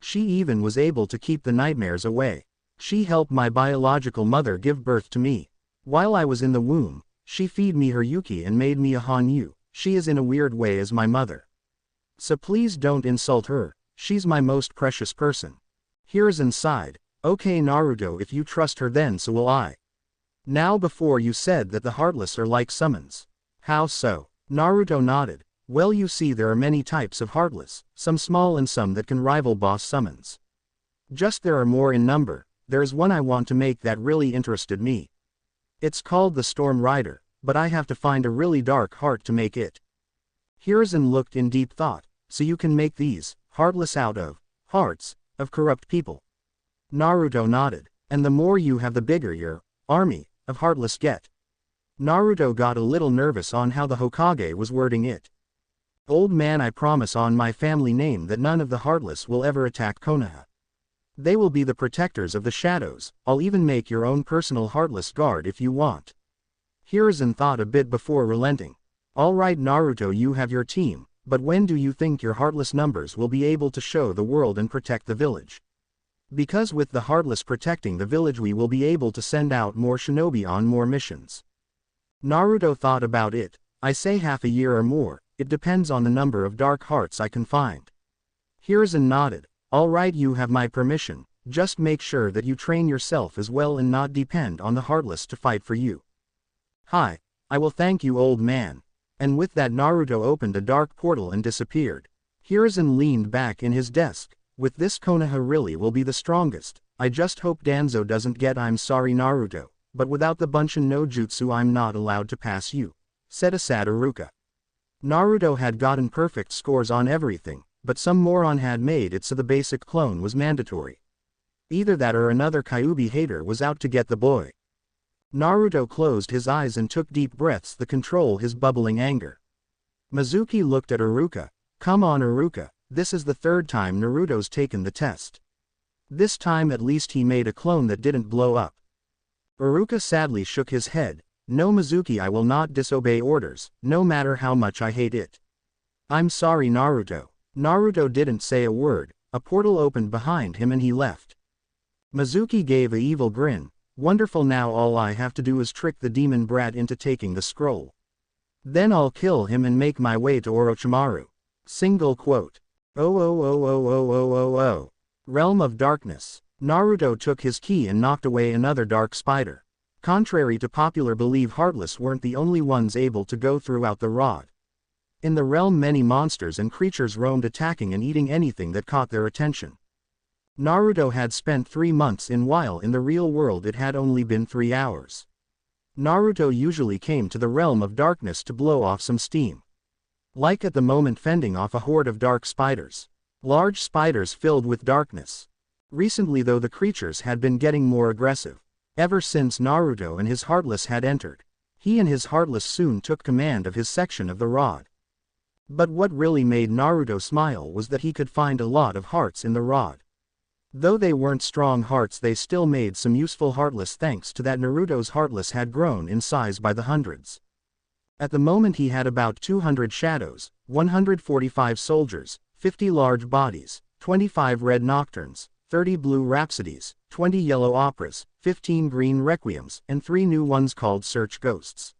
She even was able to keep the nightmares away. She helped my biological mother give birth to me. While I was in the womb, she fed me her yuki and made me a Hanyu. She is in a weird way as my mother. So please don't insult her, she's my most precious person. Hiruzen sighed. Okay Naruto, if you trust her then so will I. Now before you said that the Heartless are like summons. How so? Naruto nodded. Well, you see, there are many types of Heartless, some small and some that can rival boss summons. Just there are more in number. There's one I want to make that really interested me. It's called the Storm Rider, but I have to find a really dark heart to make it. Hiruzen looked in deep thought. So you can make these Heartless out of hearts of corrupt people. Naruto nodded. And the more you have, the bigger your army of Heartless get. Naruto got a little nervous on how the Hokage was wording it. Old man, I promise on my family name that none of the Heartless will ever attack Konoha. They will be the protectors of the shadows. I'll even make your own personal Heartless guard if you want. Hiruzen thought a bit before relenting. All right Naruto, you have your team, but when do you think your Heartless numbers will be able to show the world and protect the village? Because with the Heartless protecting the village we will be able to send out more shinobi on more missions. Naruto thought about it. I say half a year or more, it depends on the number of dark hearts I can find. Hiruzen nodded. All right, you have my permission, just make sure that you train yourself as well and not depend on the Heartless to fight for you. Hi, I will thank you, old man. And with that Naruto opened a dark portal and disappeared. Hiruzen leaned back in his desk. With this Konoha really will be the strongest. I just hope Danzo doesn't get. I'm sorry Naruto, but without the Bunshin no Jutsu I'm not allowed to pass you, said a sad Iruka. Naruto had gotten perfect scores on everything, but some moron had made it so the basic clone was mandatory. Either that or another Kyuubi hater was out to get the boy. Naruto closed his eyes and took deep breaths to control his bubbling anger. Mizuki looked at Iruka. Come on Iruka, this is the third time Naruto's taken the test. This time at least he made a clone that didn't blow up. Iruka sadly shook his head. No Mizuki, I will not disobey orders, no matter how much I hate it. I'm sorry Naruto. Naruto didn't say a word. A portal opened behind him and he left. Mizuki gave a evil grin. Wonderful, now all I have to do is trick the demon brat into taking the scroll. Then I'll kill him and make my way to Orochimaru. Single quote. Oh oh oh oh oh oh oh oh. Realm of Darkness. Naruto took his key and knocked away another dark spider. Contrary to popular belief, Heartless weren't the only ones able to go throughout the rod. In the realm many monsters and creatures roamed, attacking and eating anything that caught their attention. Naruto had spent 3 months in, while in the real world it had only been 3 hours. Naruto usually came to the realm of darkness to blow off some steam. Like at the moment, fending off a horde of dark spiders. Large spiders filled with darkness. Recently though, the creatures had been getting more aggressive. Ever since Naruto and his Heartless had entered, he and his Heartless soon took command of his section of the rod. But what really made Naruto smile was that he could find a lot of hearts in the rod. Though they weren't strong hearts, they still made some useful Heartless, thanks to that Naruto's Heartless had grown in size by the hundreds. At the moment he had about 200 shadows, 145 soldiers, 50 large bodies, 25 red nocturnes, 30 blue rhapsodies, 20 yellow operas, 15 green requiems, and 3 new ones called search ghosts.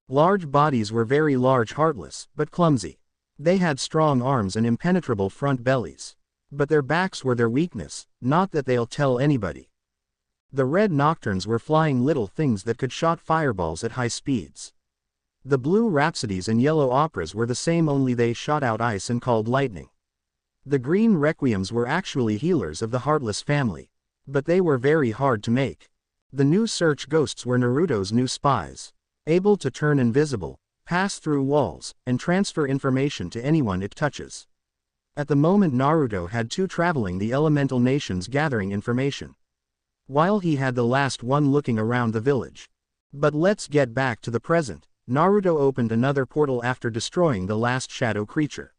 Large bodies were very large Heartless, but clumsy. They had strong arms and impenetrable front bellies. But their backs were their weakness, not that they'll tell anybody. The red nocturnes were flying little things that could shot fireballs at high speeds. The blue rhapsodies and yellow operas were the same, only they shot out ice and called lightning. The green requiems were actually healers of the Heartless family. But they were very hard to make. The new search ghosts were Naruto's new spies. Able to turn invisible, pass through walls, and transfer information to anyone it touches. At the moment Naruto had 2 traveling the elemental nations gathering information, while he had the last one looking around the village. But let's get back to the present. Naruto opened another portal after destroying the last shadow creature.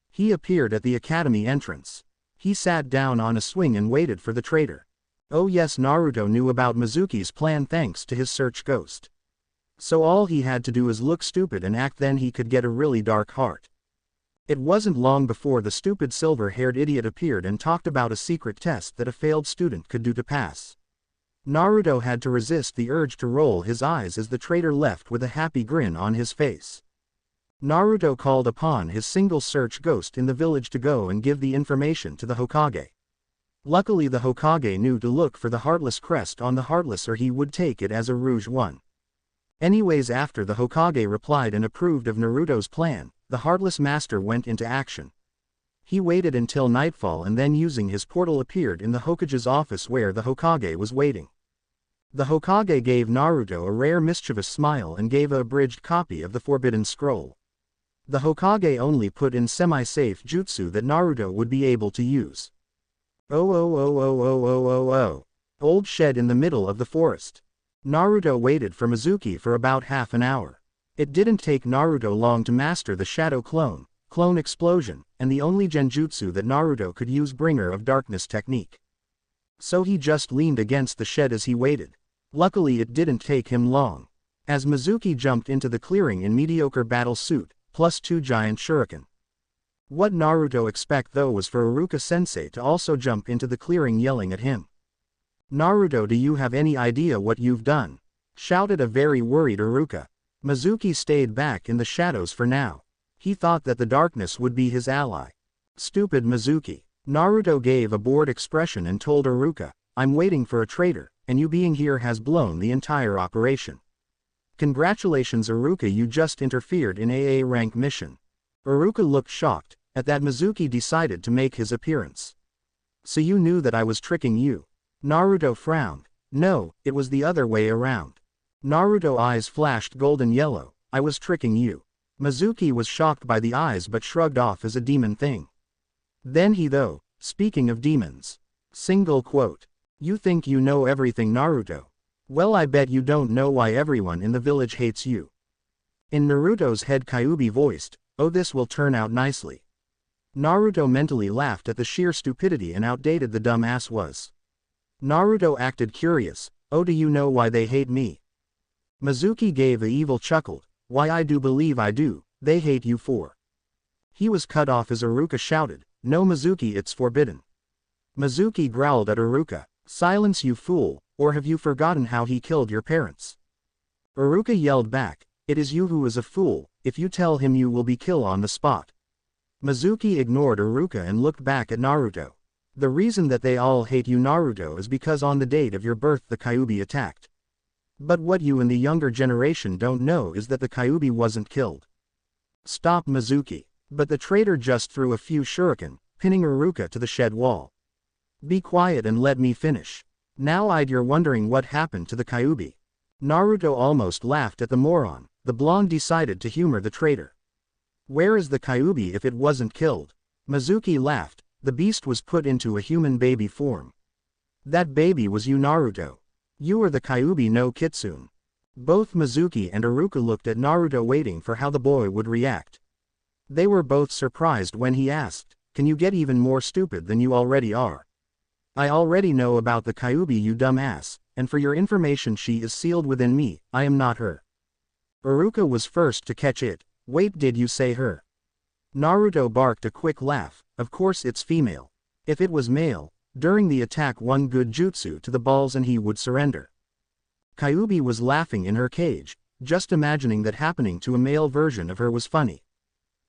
He appeared at the academy entrance. He sat down on a swing and waited for the traitor. Oh yes, Naruto knew about Mizuki's plan thanks to his search ghost. So all he had to do is look stupid and act, then he could get a really dark heart. It wasn't long before the stupid silver-haired idiot appeared and talked about a secret test that a failed student could do to pass. Naruto had to resist the urge to roll his eyes as the traitor left with a happy grin on his face. Naruto called upon his single search ghost in the village to go and give the information to the Hokage. Luckily the Hokage knew to look for the Heartless crest on the Heartless, or he would take it as a rouge one. Anyways, after the Hokage replied and approved of Naruto's plan, the Heartless Master went into action. He waited until nightfall and then using his portal appeared in the Hokage's office where the Hokage was waiting. The Hokage gave Naruto a rare mischievous smile and gave a abridged copy of the Forbidden Scroll. The Hokage only put in semi-safe jutsu that Naruto would be able to use. Oh oh oh oh oh oh oh oh. Old shed in the middle of the forest. Naruto waited for Mizuki for about half an hour. It didn't take Naruto long to master the Shadow Clone Explosion, and the only genjutsu that Naruto could use, Bringer of Darkness technique. So he just leaned against the shed as he waited. Luckily it didn't take him long. As Mizuki jumped into the clearing in mediocre battle suit, +2 giant shuriken. What Naruto expect though was for Iruka-sensei to also jump into the clearing yelling at him. Naruto, do you have any idea what you've done? Shouted a very worried Iruka. Mizuki stayed back in the shadows for now. He thought that the darkness would be his ally. Stupid Mizuki. Naruto gave a bored expression and told Iruka, I'm waiting for a traitor, and you being here has blown the entire operation. Congratulations Iruka, you just interfered in AA rank mission. Iruka looked shocked. At that Mizuki decided to make his appearance. So you knew that I was tricking you? Naruto frowned. No, it was the other way around. Naruto eyes flashed golden yellow. I was tricking you. Mizuki was shocked by the eyes but shrugged off as a demon thing. Then he though, speaking of demons. Single quote. You think you know everything Naruto. Well, I bet you don't know why everyone in the village hates you. In Naruto's head Kyuubi voiced, oh, this will turn out nicely. Naruto mentally laughed at the sheer stupidity and outdated the dumb ass was. Naruto acted curious, oh, do you know why they hate me? Mizuki gave a evil chuckle, why I do believe I do, they hate you for. He was cut off as Iruka shouted, no Mizuki, it's forbidden. Mizuki growled at Iruka, silence you fool, or have you forgotten how he killed your parents? Iruka yelled back, it is you who is a fool, if you tell him you will be killed on the spot. Mizuki ignored Iruka and looked back at Naruto. The reason that they all hate you, Naruto, is because on the date of your birth the Kyuubi attacked. But what you and the younger generation don't know is that the Kyuubi wasn't killed. Stop, Mizuki. But the traitor just threw a few shuriken, pinning Iruka to the shed wall. Be quiet and let me finish. Now you're wondering what happened to the Kyuubi. Naruto almost laughed at the moron. The blonde decided to humor the traitor. Where is the Kyuubi if it wasn't killed? Mizuki laughed. The beast was put into a human baby form. That baby was you, Naruto. You are the Kyuubi no Kitsune. Both Mizuki and Iruka looked at Naruto waiting for how the boy would react. They were both surprised when he asked, "Can you get even more stupid than you already are? I already know about the Kyuubi, you dumbass, and for your information she is sealed within me, I am not her." Iruka was first to catch it. Wait, did you say her? Naruto barked a quick laugh. Of course it's female. If it was male, during the attack one good jutsu to the balls and he would surrender. Kyuubi was laughing in her cage, just imagining that happening to a male version of her was funny.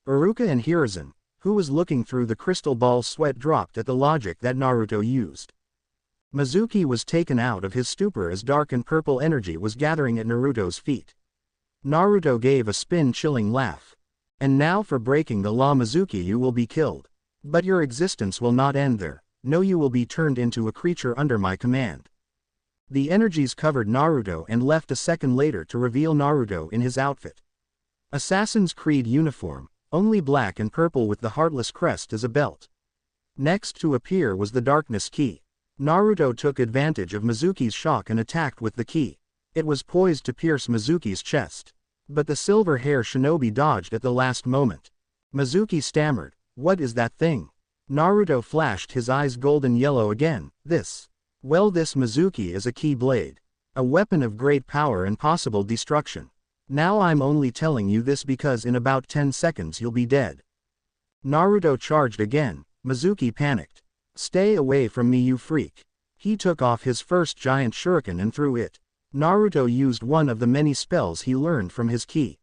Iruka and Hiruzen, who was looking through the crystal ball, sweat dropped at the logic that Naruto used. Mizuki was taken out of his stupor as dark and purple energy was gathering at Naruto's feet. Naruto gave a spin-chilling laugh. And now for breaking the law, Mizuki, you will be killed. But your existence will not end there. No, you will be turned into a creature under my command. The energies covered Naruto and left a second later to reveal Naruto in his outfit. Assassin's Creed uniform, only black and purple with the heartless crest as a belt. Next to appear was the darkness key. Naruto took advantage of Mizuki's shock and attacked with the key. It was poised to pierce Mizuki's chest. But the silver-hair shinobi dodged at the last moment. Mizuki stammered, "What is that thing?" Naruto flashed his eyes golden yellow again. This. Well, this Mizuki is a key blade. A weapon of great power and possible destruction. Now I'm only telling you this because in about 10 seconds you'll be dead. Naruto charged again. Mizuki panicked. Stay away from me, you freak. He took off his first giant shuriken and threw it. Naruto used one of the many spells he learned from his ki.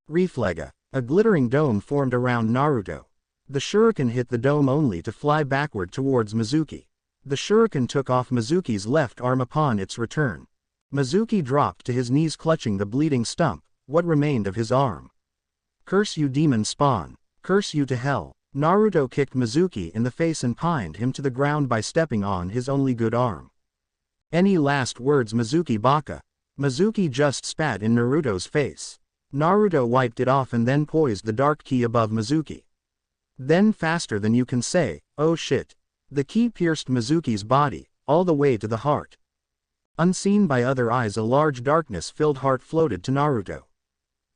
Reflega. A glittering dome formed around Naruto. The shuriken hit the dome only to fly backward towards Mizuki. The shuriken took off Mizuki's left arm upon its return. Mizuki dropped to his knees clutching the bleeding stump, what remained of his arm. Curse you, demon spawn. Curse you to hell. Naruto kicked Mizuki in the face and pined him to the ground by stepping on his only good arm. Any last words, Mizuki Baka? Mizuki just spat in Naruto's face. Naruto wiped it off and then poised the dark key above Mizuki. Then faster than you can say, oh shit. The key pierced Mizuki's body, all the way to the heart. Unseen by other eyes, a large darkness-filled heart floated to Naruto.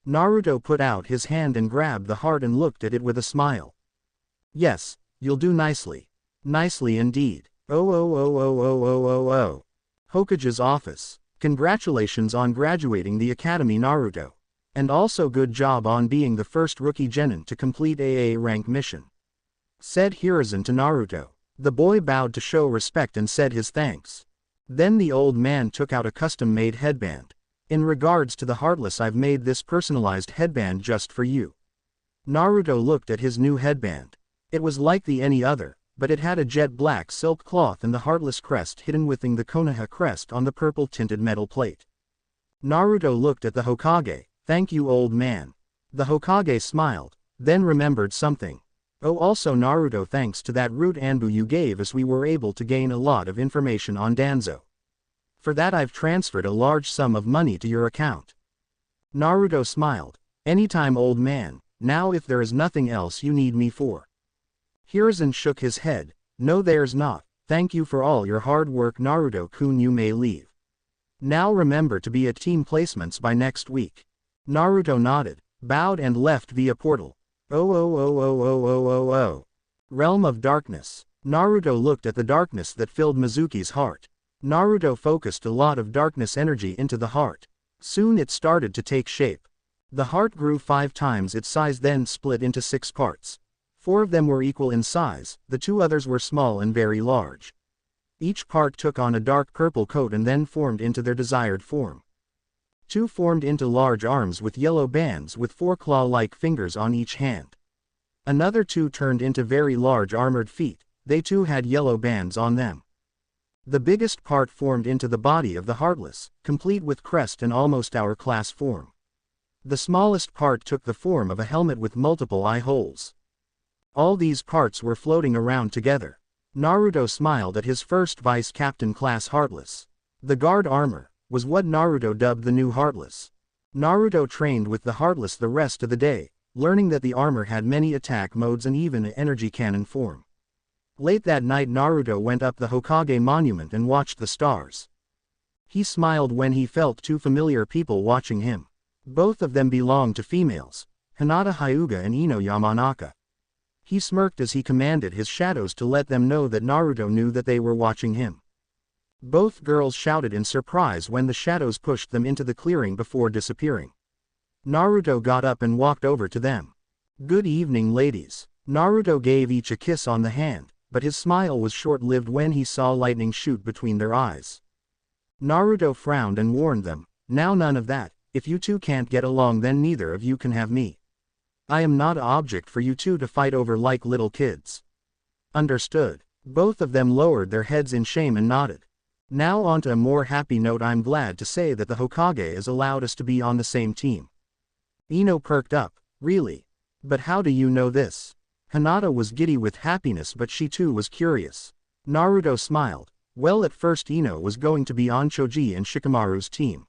Naruto put out his hand and grabbed the heart and looked at it with a smile. Yes, you'll do nicely. Nicely indeed. Oh. Hokage's office. Congratulations on graduating the academy, Naruto. And also good job on being the first rookie genin to complete AA rank mission. Said Hiruzen to Naruto. The boy bowed to show respect and said his thanks. Then the old man took out a custom-made headband. In regards to the Heartless, I've made this personalized headband just for you. Naruto looked at his new headband. It was like any other, but it had a jet black silk cloth and the Heartless crest hidden within the Konoha crest on the purple-tinted metal plate. Naruto looked at the Hokage. Thank you, old man. The Hokage smiled, then remembered something. Oh, also Naruto, thanks to that root Anbu you gave us we were able to gain a lot of information on Danzo. For that I've transferred a large sum of money to your account. Naruto smiled. Anytime, old man. Now if there is nothing else you need me for. Hiruzen shook his head. No, there's not. Thank you for all your hard work, Naruto-kun. You may leave. Now remember to be at team placements by next week. Naruto nodded, bowed and left via portal. Oh. Realm of Darkness. Naruto looked at the darkness that filled Mizuki's heart. Naruto focused a lot of darkness energy into the heart. Soon it started to take shape. The heart grew 5 times its size, then split into 6 parts. 4 of them were equal in size, the 2 others were small and very large. Each part took on a dark purple coat and then formed into their desired form. 2 formed into large arms with yellow bands with 4 claw-like fingers on each hand. Another two turned into very large armored feet, they too had yellow bands on them. The biggest part formed into the body of the Heartless, complete with crest and almost hourglass form. The smallest part took the form of a helmet with multiple eye holes. All these parts were floating around together. Naruto smiled at his first vice captain class Heartless. The guard armor was what Naruto dubbed the new Heartless. Naruto trained with the Heartless the rest of the day, learning that the armor had many attack modes and even an energy cannon form. Late that night Naruto went up the Hokage monument and watched the stars. He smiled when he felt two familiar people watching him. Both of them belonged to females, Hinata Hyuga and Ino Yamanaka. He smirked as he commanded his shadows to let them know that Naruto knew that they were watching him. Both girls shouted in surprise when the shadows pushed them into the clearing before disappearing. Naruto got up and walked over to them. "Good evening, ladies." Naruto gave each a kiss on the hand, but his smile was short-lived when he saw lightning shoot between their eyes. Naruto frowned and warned them, "Now none of that, if you two can't get along then neither of you can have me. I am not an object for you two to fight over like little kids." "Understood." Both of them lowered their heads in shame and nodded. Now on to a more happy note. I'm glad to say that the Hokage has allowed us to be on the same team. Ino perked up. "Really? But how do you know this?" Hinata was giddy with happiness but she too was curious. Naruto smiled. "Well, at first Ino was going to be on Choji and Shikamaru's team."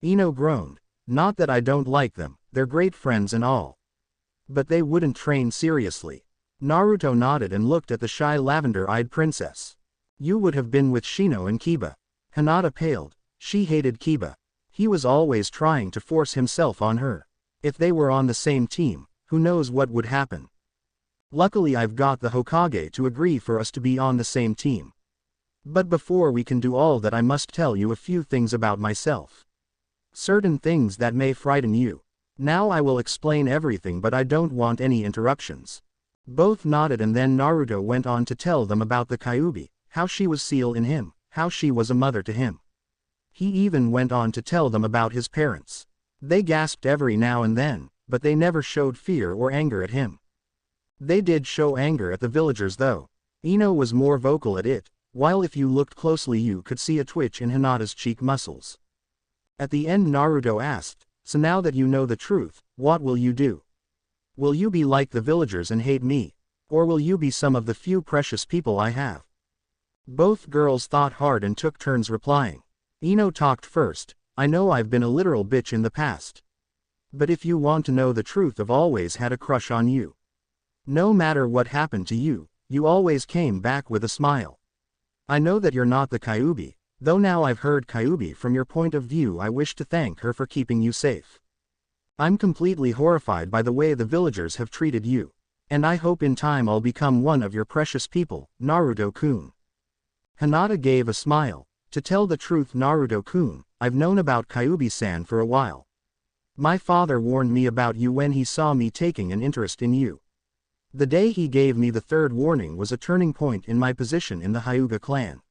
Ino groaned. "Not that I don't like them, they're great friends and all. But they wouldn't train seriously." Naruto nodded and looked at the shy lavender-eyed princess. "You would have been with Shino and Kiba." Hinata paled. She hated Kiba. He was always trying to force himself on her. If they were on the same team, who knows what would happen. "Luckily I've got the Hokage to agree for us to be on the same team. But before we can do all that I must tell you a few things about myself. Certain things that may frighten you. Now I will explain everything but I don't want any interruptions." Both nodded and then Naruto went on to tell them about the Kyuubi, how she was sealed in him, how she was a mother to him. He even went on to tell them about his parents. They gasped every now and then, but they never showed fear or anger at him. They did show anger at the villagers though. Ino was more vocal at it, while if you looked closely you could see a twitch in Hinata's cheek muscles. At the end Naruto asked, "So now that you know the truth, what will you do? Will you be like the villagers and hate me? Or will you be some of the few precious people I have?" Both girls thought hard and took turns replying. Ino talked first. "I know I've been a literal bitch in the past. But if you want to know the truth, I've always had a crush on you. No matter what happened to you, you always came back with a smile. I know that you're not the Kyuubi, though now I've heard Kyuubi from your point of view. I wish to thank her for keeping you safe. I'm completely horrified by the way the villagers have treated you. And I hope in time I'll become one of your precious people, Naruto-kun." Hinata gave a smile. "To tell the truth, Naruto-kun, I've known about Kyuubi-san for a while. My father warned me about you when he saw me taking an interest in you. The day he gave me the third warning was a turning point in my position in the Hyuga clan.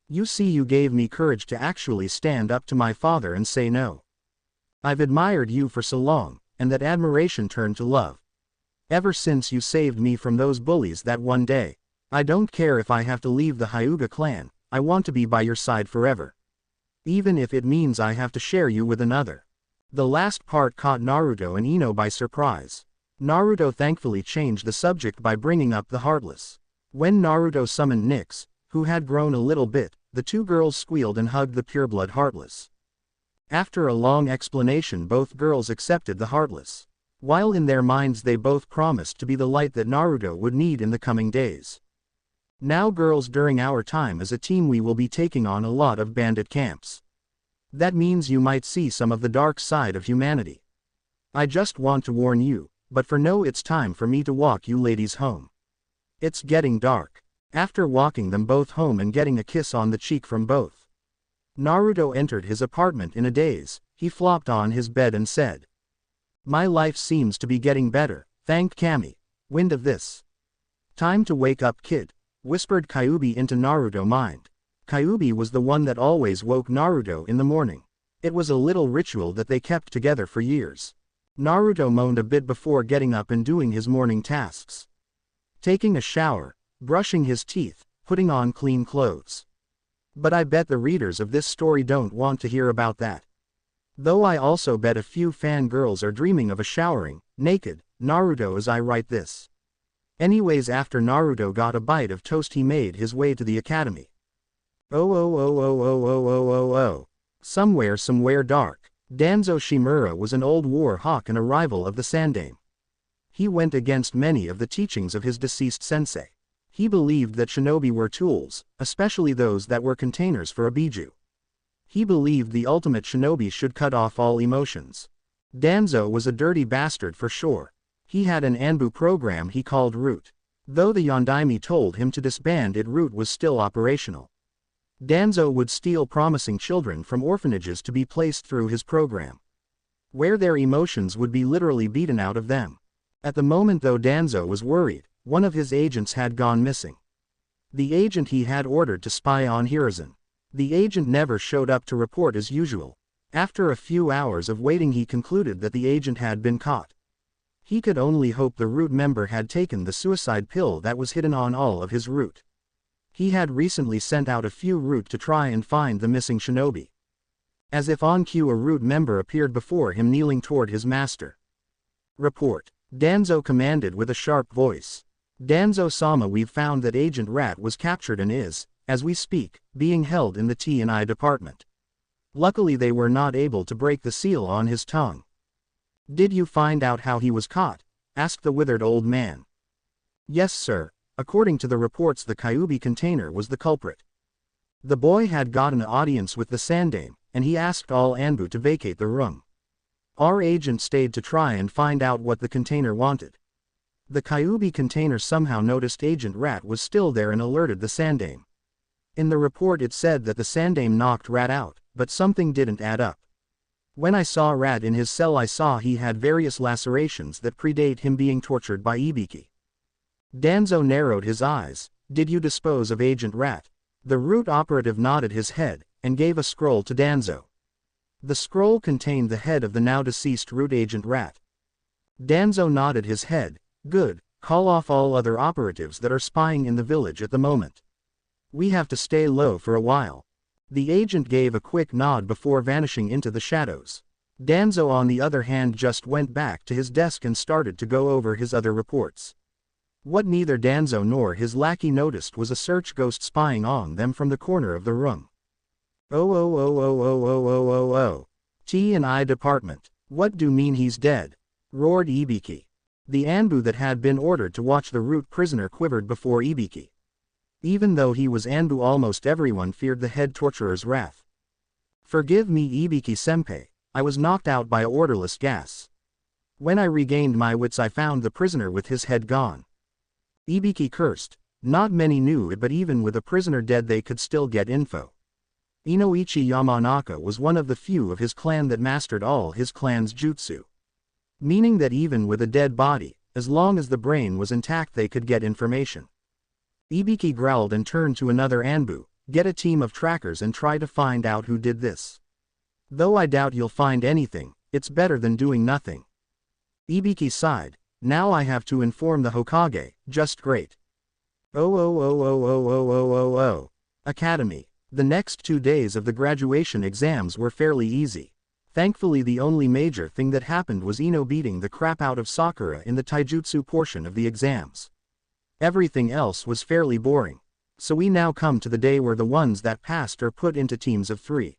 You see, you gave me courage to actually stand up to my father and say no. I've admired you for so long, and that admiration turned to love. Ever since you saved me from those bullies that one day. I don't care if I have to leave the Hyuga clan, I want to be by your side forever. Even if it means I have to share you with another." The last part caught Naruto and Ino by surprise. Naruto thankfully changed the subject by bringing up the Heartless. When Naruto summoned Nyx, who had grown a little bit, the two girls squealed and hugged the pureblood Heartless. After a long explanation, both girls accepted the Heartless. While in their minds they both promised to be the light that Naruto would need in the coming days. "Now girls, during our time as a team we will be taking on a lot of bandit camps. That means you might see some of the dark side of humanity. I just want to warn you, but for now it's time for me to walk you ladies home. It's getting dark." After walking them both home and getting a kiss on the cheek from both, Naruto entered his apartment in a daze. He flopped on his bed and said, "My life seems to be getting better, thank Kami. Wind of this. Time to wake up, kid," whispered Kyuubi into Naruto's mind. Kyuubi was the one that always woke Naruto in the morning. It was a little ritual that they kept together for years. Naruto moaned a bit before getting up and doing his morning tasks. Taking a shower, brushing his teeth, putting on clean clothes. But I bet the readers of this story don't want to hear about that. Though I also bet a few fangirls are dreaming of a showering, naked, Naruto as I write this. Anyways, after Naruto got a bite of toast, he made his way to the academy. Somewhere dark. Danzo Shimura was an old war hawk and a rival of the Sandaime. He went against many of the teachings of his deceased sensei. He believed that shinobi were tools, especially those that were containers for a biju. He believed the ultimate shinobi should cut off all emotions. Danzo was a dirty bastard for sure. He had an Anbu program he called Root. Though the Yondaime told him to disband it, Root was still operational. Danzo would steal promising children from orphanages to be placed through his program, where their emotions would be literally beaten out of them. At the moment though Danzo was worried, one of his agents had gone missing. The agent he had ordered to spy on Hiruzen. The agent never showed up to report as usual. After a few hours of waiting, he concluded that the agent had been caught. He could only hope the Root member had taken the suicide pill that was hidden on all of his Root. He had recently sent out a few Root to try and find the missing shinobi. As if on cue, a Root member appeared before him kneeling toward his master. Report. Danzo commanded with a sharp voice. Danzo-sama, we've found that Agent Rat was captured and is, as we speak, being held in the T&I department. Luckily they were not able to break the seal on his tongue. Did you find out how he was caught? Asked the withered old man. Yes sir, according to the reports the Kyuubi container was the culprit. The boy had gotten an audience with the Sandaime, and he asked all Anbu to vacate the room. Our agent stayed to try and find out what the container wanted. The Kyuubi container somehow noticed Agent Rat was still there and alerted the Sandaime. In the report it said that the Sandaime knocked Rat out, but something didn't add up. When I saw Rat in his cell, I saw he had various lacerations that predate him being tortured by Ibiki. Danzo narrowed his eyes. Did you dispose of Agent Rat? The Root operative nodded his head, and gave a scroll to Danzo. The scroll contained the head of the now deceased Root Agent Rat. Danzo nodded his head. Good, call off all other operatives that are spying in the village at the moment. We have to stay low for a while. The agent gave a quick nod before vanishing into the shadows. Danzo on the other hand just went back to his desk and started to go over his other reports. What neither Danzo nor his lackey noticed was a search ghost spying on them from the corner of the room. T&I department. What do mean he's dead? Roared Ibiki. The Anbu that had been ordered to watch the Root prisoner quivered before Ibiki. Even though he was Anbu, almost everyone feared the head torturer's wrath. Forgive me Ibiki-senpai, I was knocked out by odorless gas. When I regained my wits I found the prisoner with his head gone. Ibiki cursed. Not many knew it, but even with a prisoner dead they could still get info. Inoichi Yamanaka was one of the few of his clan that mastered all his clan's jutsu. Meaning that even with a dead body, as long as the brain was intact they could get information. Ibiki growled and turned to another Anbu, get a team of trackers and try to find out who did this. Though I doubt you'll find anything, it's better than doing nothing. Ibiki sighed, now I have to inform the Hokage, just great. Academy. The next 2 days of the graduation exams were fairly easy. Thankfully the only major thing that happened was Ino beating the crap out of Sakura in the taijutsu portion of the exams. Everything else was fairly boring. So we now come to the day where the ones that passed are put into teams of 3.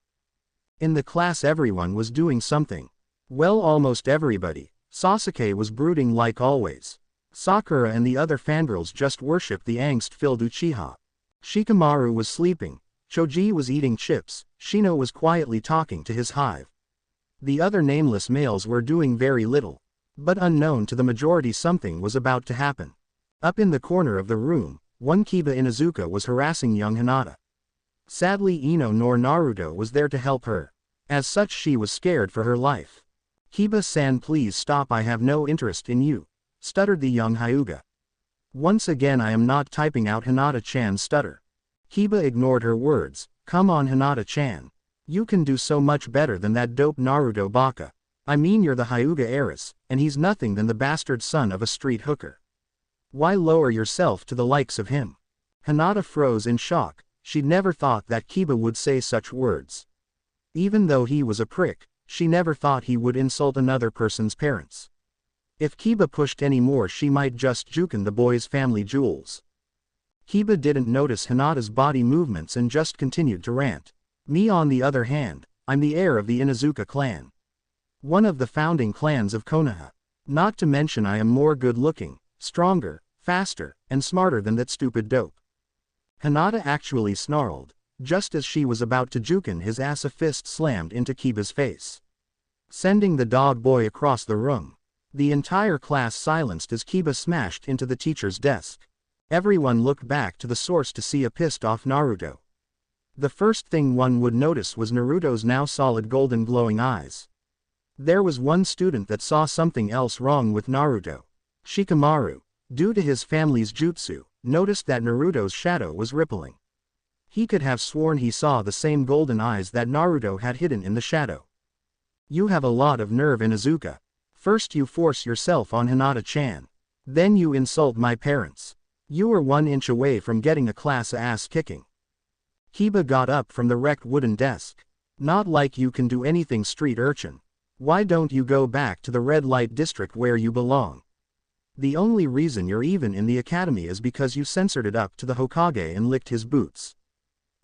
In the class everyone was doing something. Well, almost everybody. Sasuke was brooding like always. Sakura and the other fangirls just worshipped the angst-filled Uchiha. Shikamaru was sleeping. Choji was eating chips. Shino was quietly talking to his hive. The other nameless males were doing very little. But unknown to the majority something was about to happen. Up in the corner of the room, one Kiba Inuzuka was harassing young Hinata. Sadly Ino nor Naruto was there to help her. As such she was scared for her life. Kiba-san, please stop, I have no interest in you, stuttered the young Hyuga. Once again I am not typing out Hinata-chan's stutter. Kiba ignored her words. Come on Hinata-chan. You can do so much better than that dope Naruto baka. I mean you're the Hyuga heiress, and he's nothing than the bastard son of a street hooker. Why lower yourself to the likes of him? Hinata froze in shock. She'd never thought that Kiba would say such words. Even though he was a prick, she never thought he would insult another person's parents. If Kiba pushed any more, she might just juken the boy's family jewels. Kiba didn't notice Hinata's body movements and just continued to rant. Me on the other hand, I'm the heir of the Inuzuka clan. One of the founding clans of Konoha. Not to mention I am more good-looking, stronger, faster, and smarter than that stupid dope. Hinata actually snarled. Just as she was about to juken his ass, a fist slammed into Kiba's face, sending the dog boy across the room. The entire class silenced as Kiba smashed into the teacher's desk. Everyone looked back to the source to see a pissed-off Naruto. The first thing one would notice was Naruto's now solid golden glowing eyes. There was one student that saw something else wrong with Naruto. Shikamaru, due to his family's jutsu, noticed that Naruto's shadow was rippling. He could have sworn he saw the same golden eyes that Naruto had hidden in the shadow. You have a lot of nerve, Inuzuka. First you force yourself on Hinata-chan. Then you insult my parents. You were 1 inch away from getting a class ass kicking. Kiba got up from the wrecked wooden desk. Not like you can do anything, street urchin. Why don't you go back to the red light district where you belong? The only reason you're even in the academy is because you censored it up to the Hokage and licked his boots.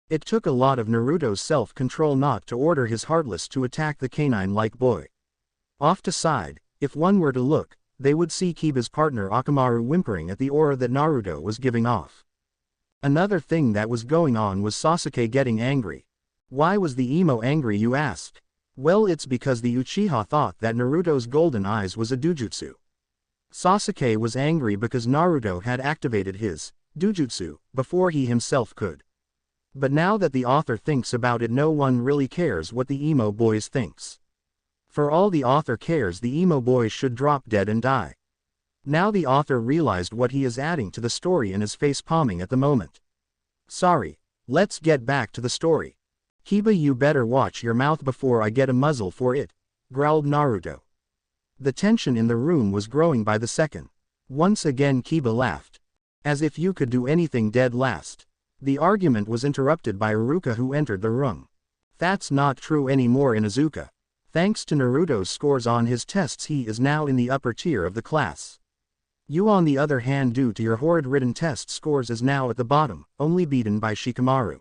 It took a lot of Naruto's self-control not to order his Heartless to attack the canine-like boy. Off to side, if one were to look, they would see Kiba's partner Akamaru whimpering at the aura that Naruto was giving off. Another thing that was going on was Sasuke getting angry. Why was the emo angry, you ask? Well, it's because the Uchiha thought that Naruto's golden eyes was a dujutsu. Sasuke was angry because Naruto had activated his dujutsu before he himself could. But now that the author thinks about it, no one really cares what the emo boys thinks. For all the author cares, the emo boy should drop dead and die. Now the author realized what he is adding to the story and is face-palming at the moment. Sorry, let's get back to the story. Kiba, you better watch your mouth before I get a muzzle for it, growled Naruto. The tension in the room was growing by the second. Once again Kiba laughed. As if you could do anything, dead last. The argument was interrupted by Iruka, who entered the room. That's not true anymore, Inuzuka. Thanks to Naruto's scores on his tests, he is now in the upper tier of the class. You, on the other hand, due to your horrid written test scores, is now at the bottom, only beaten by Shikamaru.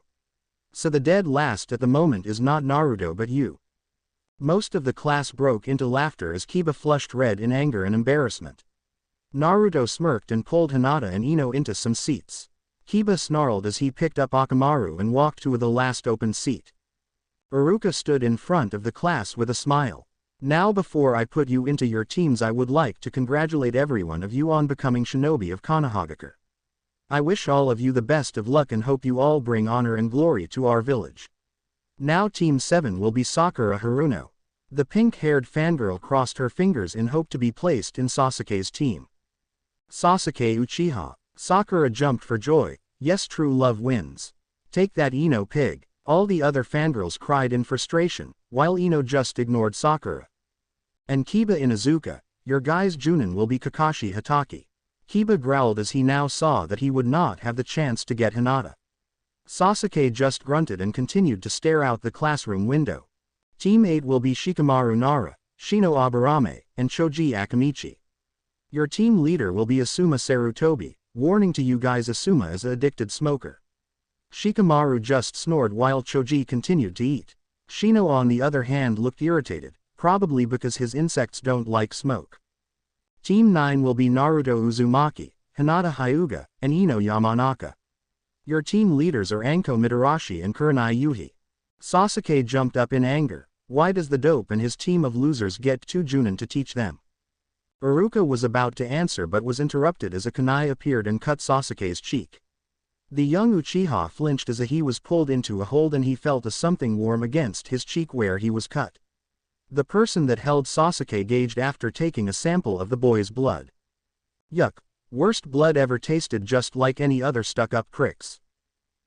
So the dead last at the moment is not Naruto but you. Most of the class broke into laughter as Kiba flushed red in anger and embarrassment. Naruto smirked and pulled Hinata and Ino into some seats. Kiba snarled as he picked up Akamaru and walked to the last open seat. Iruka stood in front of the class with a smile. Now, before I put you into your teams, I would like to congratulate every one of you on becoming shinobi of Konohagakure. I wish all of you the best of luck and hope you all bring honor and glory to our village. Now Team 7 will be Sakura Haruno. The pink-haired fangirl crossed her fingers in hope to be placed in Sasuke's team. Sasuke Uchiha. Sakura jumped for joy. Yes, true love wins. Take that, Ino pig. All the other fangirls cried in frustration, while Ino just ignored Sakura. And Kiba Inuzuka, your guy's Junin will be Kakashi Hatake. Kiba growled as he now saw that he would not have the chance to get Hinata. Sasuke just grunted and continued to stare out the classroom window. Team 8 will be Shikamaru Nara, Shino Aburame, and Choji Akamichi. Your team leader will be Asuma Sarutobi. Warning to you guys, Asuma is an addicted smoker. Shikamaru just snored while Choji continued to eat. Shino, on the other hand, looked irritated, probably because his insects don't like smoke. Team 9 will be Naruto Uzumaki, Hinata Hyuga, and Ino Yamanaka. Your team leaders are Anko Mitarashi and Kurenai Yuhi. Sasuke jumped up in anger. Why does the dope and his team of losers get 2 Junin to teach them? Iruka was about to answer but was interrupted as a kunai appeared and cut Sasuke's cheek. The young Uchiha flinched as he was pulled into a hold and he felt a something warm against his cheek where he was cut. The person that held Sasuke gauged after taking a sample of the boy's blood. Yuck, worst blood ever tasted, just like any other stuck-up pricks.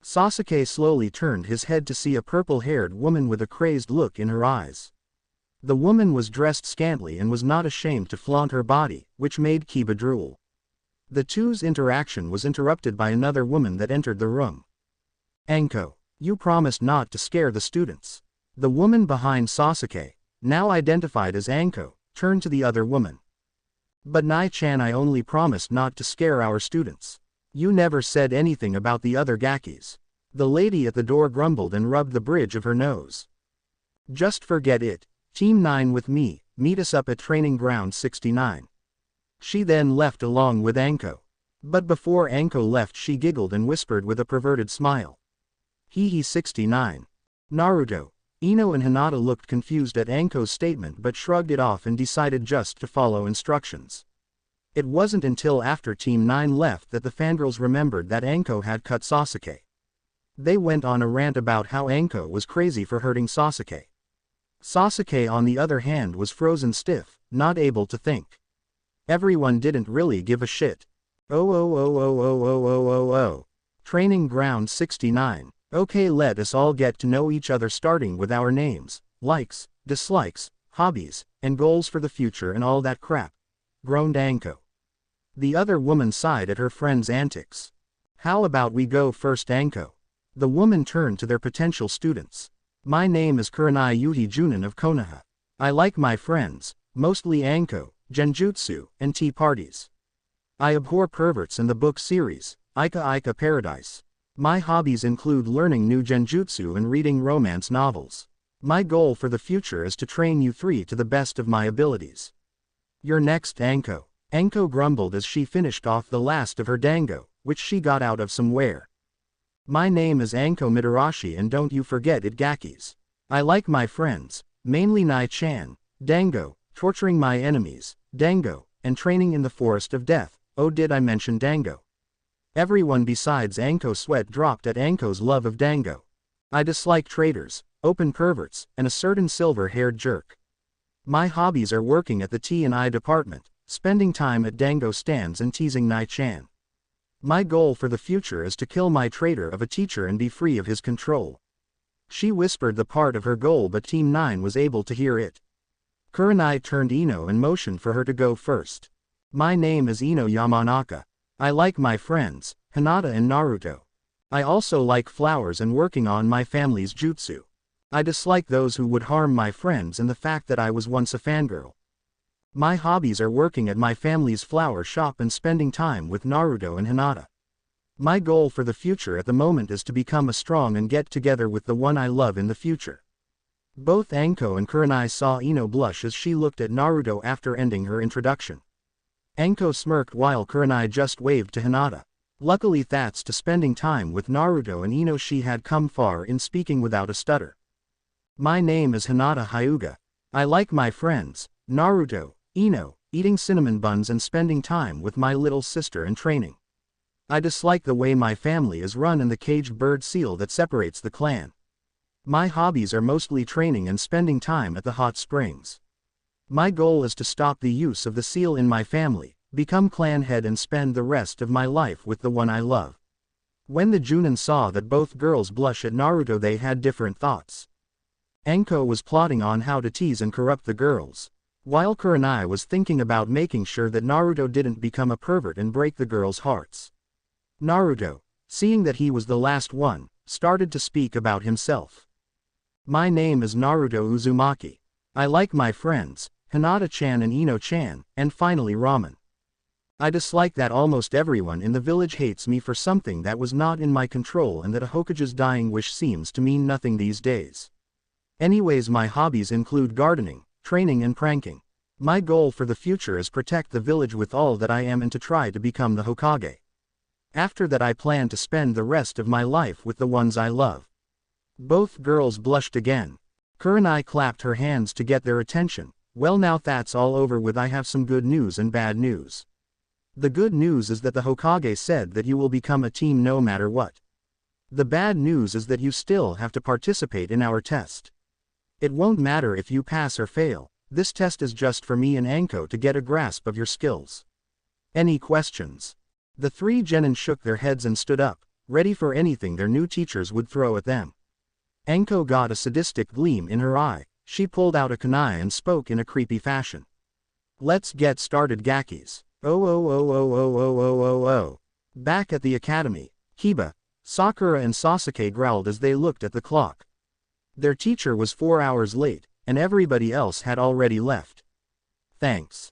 Sasuke slowly turned his head to see a purple-haired woman with a crazed look in her eyes. The woman was dressed scantily and was not ashamed to flaunt her body, which made Kiba drool. The two's interaction was interrupted by another woman that entered the room. Anko, you promised not to scare the students. The woman behind Sasuke, now identified as Anko, turned to the other woman. But Nai-chan, I only promised not to scare our students. You never said anything about the other Gakis. The lady at the door grumbled and rubbed the bridge of her nose. Just forget it. Team 9 with me, meet us up at training ground 69. She then left along with Anko. But before Anko left, she giggled and whispered with a perverted smile. Hee 69. Naruto, Ino and Hinata looked confused at Anko's statement but shrugged it off and decided just to follow instructions. It wasn't until after Team 9 left that the fangirls remembered that Anko had cut Sasuke. They went on a rant about how Anko was crazy for hurting Sasuke. Sasuke, on the other hand, was frozen stiff, not able to think. Everyone didn't really give a shit. Oh. Training ground 69. Okay, let us all get to know each other, starting with our names, likes, dislikes, hobbies, and goals for the future and all that crap, groaned Anko. The other woman sighed at her friend's antics. How about we go first, Anko? The woman turned to their potential students. My name is Kurenai Yuhi Junin of Konoha. I like my friends, mostly Anko, genjutsu, and tea parties. I abhor perverts and the book series, Ika Paradise. My hobbies include learning new genjutsu and reading romance novels. My goal for the future is to train you three to the best of my abilities. You're next, Anko. Anko grumbled as she finished off the last of her dango, which she got out of somewhere. My name is Anko Mitarashi, and don't you forget it, Gakis. I like my friends, mainly Nai-chan, dango, torturing my enemies, dango, and training in the forest of death. Oh, did I mention dango? Everyone besides Anko's sweat dropped at Anko's love of dango. I dislike traitors, open perverts, and a certain silver-haired jerk. My hobbies are working at the T&I department, spending time at dango stands and teasing Nai-chan. My goal for the future is to kill my traitor of a teacher and be free of his control. She whispered the part of her goal, but Team 9 was able to hear it. Kurenai turned Ino and motioned for her to go first. My name is Ino Yamanaka. I like my friends, Hinata and Naruto. I also like flowers and working on my family's jutsu. I dislike those who would harm my friends and the fact that I was once a fangirl. My hobbies are working at my family's flower shop and spending time with Naruto and Hinata. My goal for the future at the moment is to become a strong and get together with the one I love in the future. Both Anko and Kurenai saw Ino blush as she looked at Naruto after ending her introduction. Anko smirked while Kurenai just waved to Hinata. Luckily, thanks to spending time with Naruto and Ino, she had come far in speaking without a stutter. My name is Hinata Hyuga. I like my friends, Naruto, Ino, eating cinnamon buns and spending time with my little sister and training. I dislike the way my family is run and the caged bird seal that separates the clan. My hobbies are mostly training and spending time at the hot springs. My goal is to stop the use of the seal in my family, become clan head and spend the rest of my life with the one I love. When the Junin saw that both girls blush at Naruto, they had different thoughts. Anko was plotting on how to tease and corrupt the girls, while Kurenai was thinking about making sure that Naruto didn't become a pervert and break the girls' hearts. Naruto, seeing that he was the last one, started to speak about himself. My name is Naruto Uzumaki. I like my friends, Hinata-chan and Ino-chan, and finally ramen. I dislike that almost everyone in the village hates me for something that was not in my control and that a Hokage's dying wish seems to mean nothing these days. Anyways, my hobbies include gardening, training and pranking. My goal for the future is protect the village with all that I am and to try to become the Hokage. After that, I plan to spend the rest of my life with the ones I love. Both girls blushed again. Kurenai clapped her hands to get their attention. Well, now that's all over with. I have some good news and bad news. The good news is that the Hokage said that you will become a team no matter what. The bad news is that you still have to participate in our test. It won't matter if you pass or fail. This test is just for me and Anko to get a grasp of your skills. Any questions? The three genin shook their heads and stood up, ready for anything their new teachers would throw at them. Anko got a sadistic gleam in her eye. She pulled out a kunai and spoke in a creepy fashion. Let's get started, Gakis. Oh oh oh oh oh oh oh oh oh. Back at the academy, Kiba, Sakura and Sasuke growled as they looked at the clock. Their teacher was 4 hours late, and everybody else had already left. Thanks.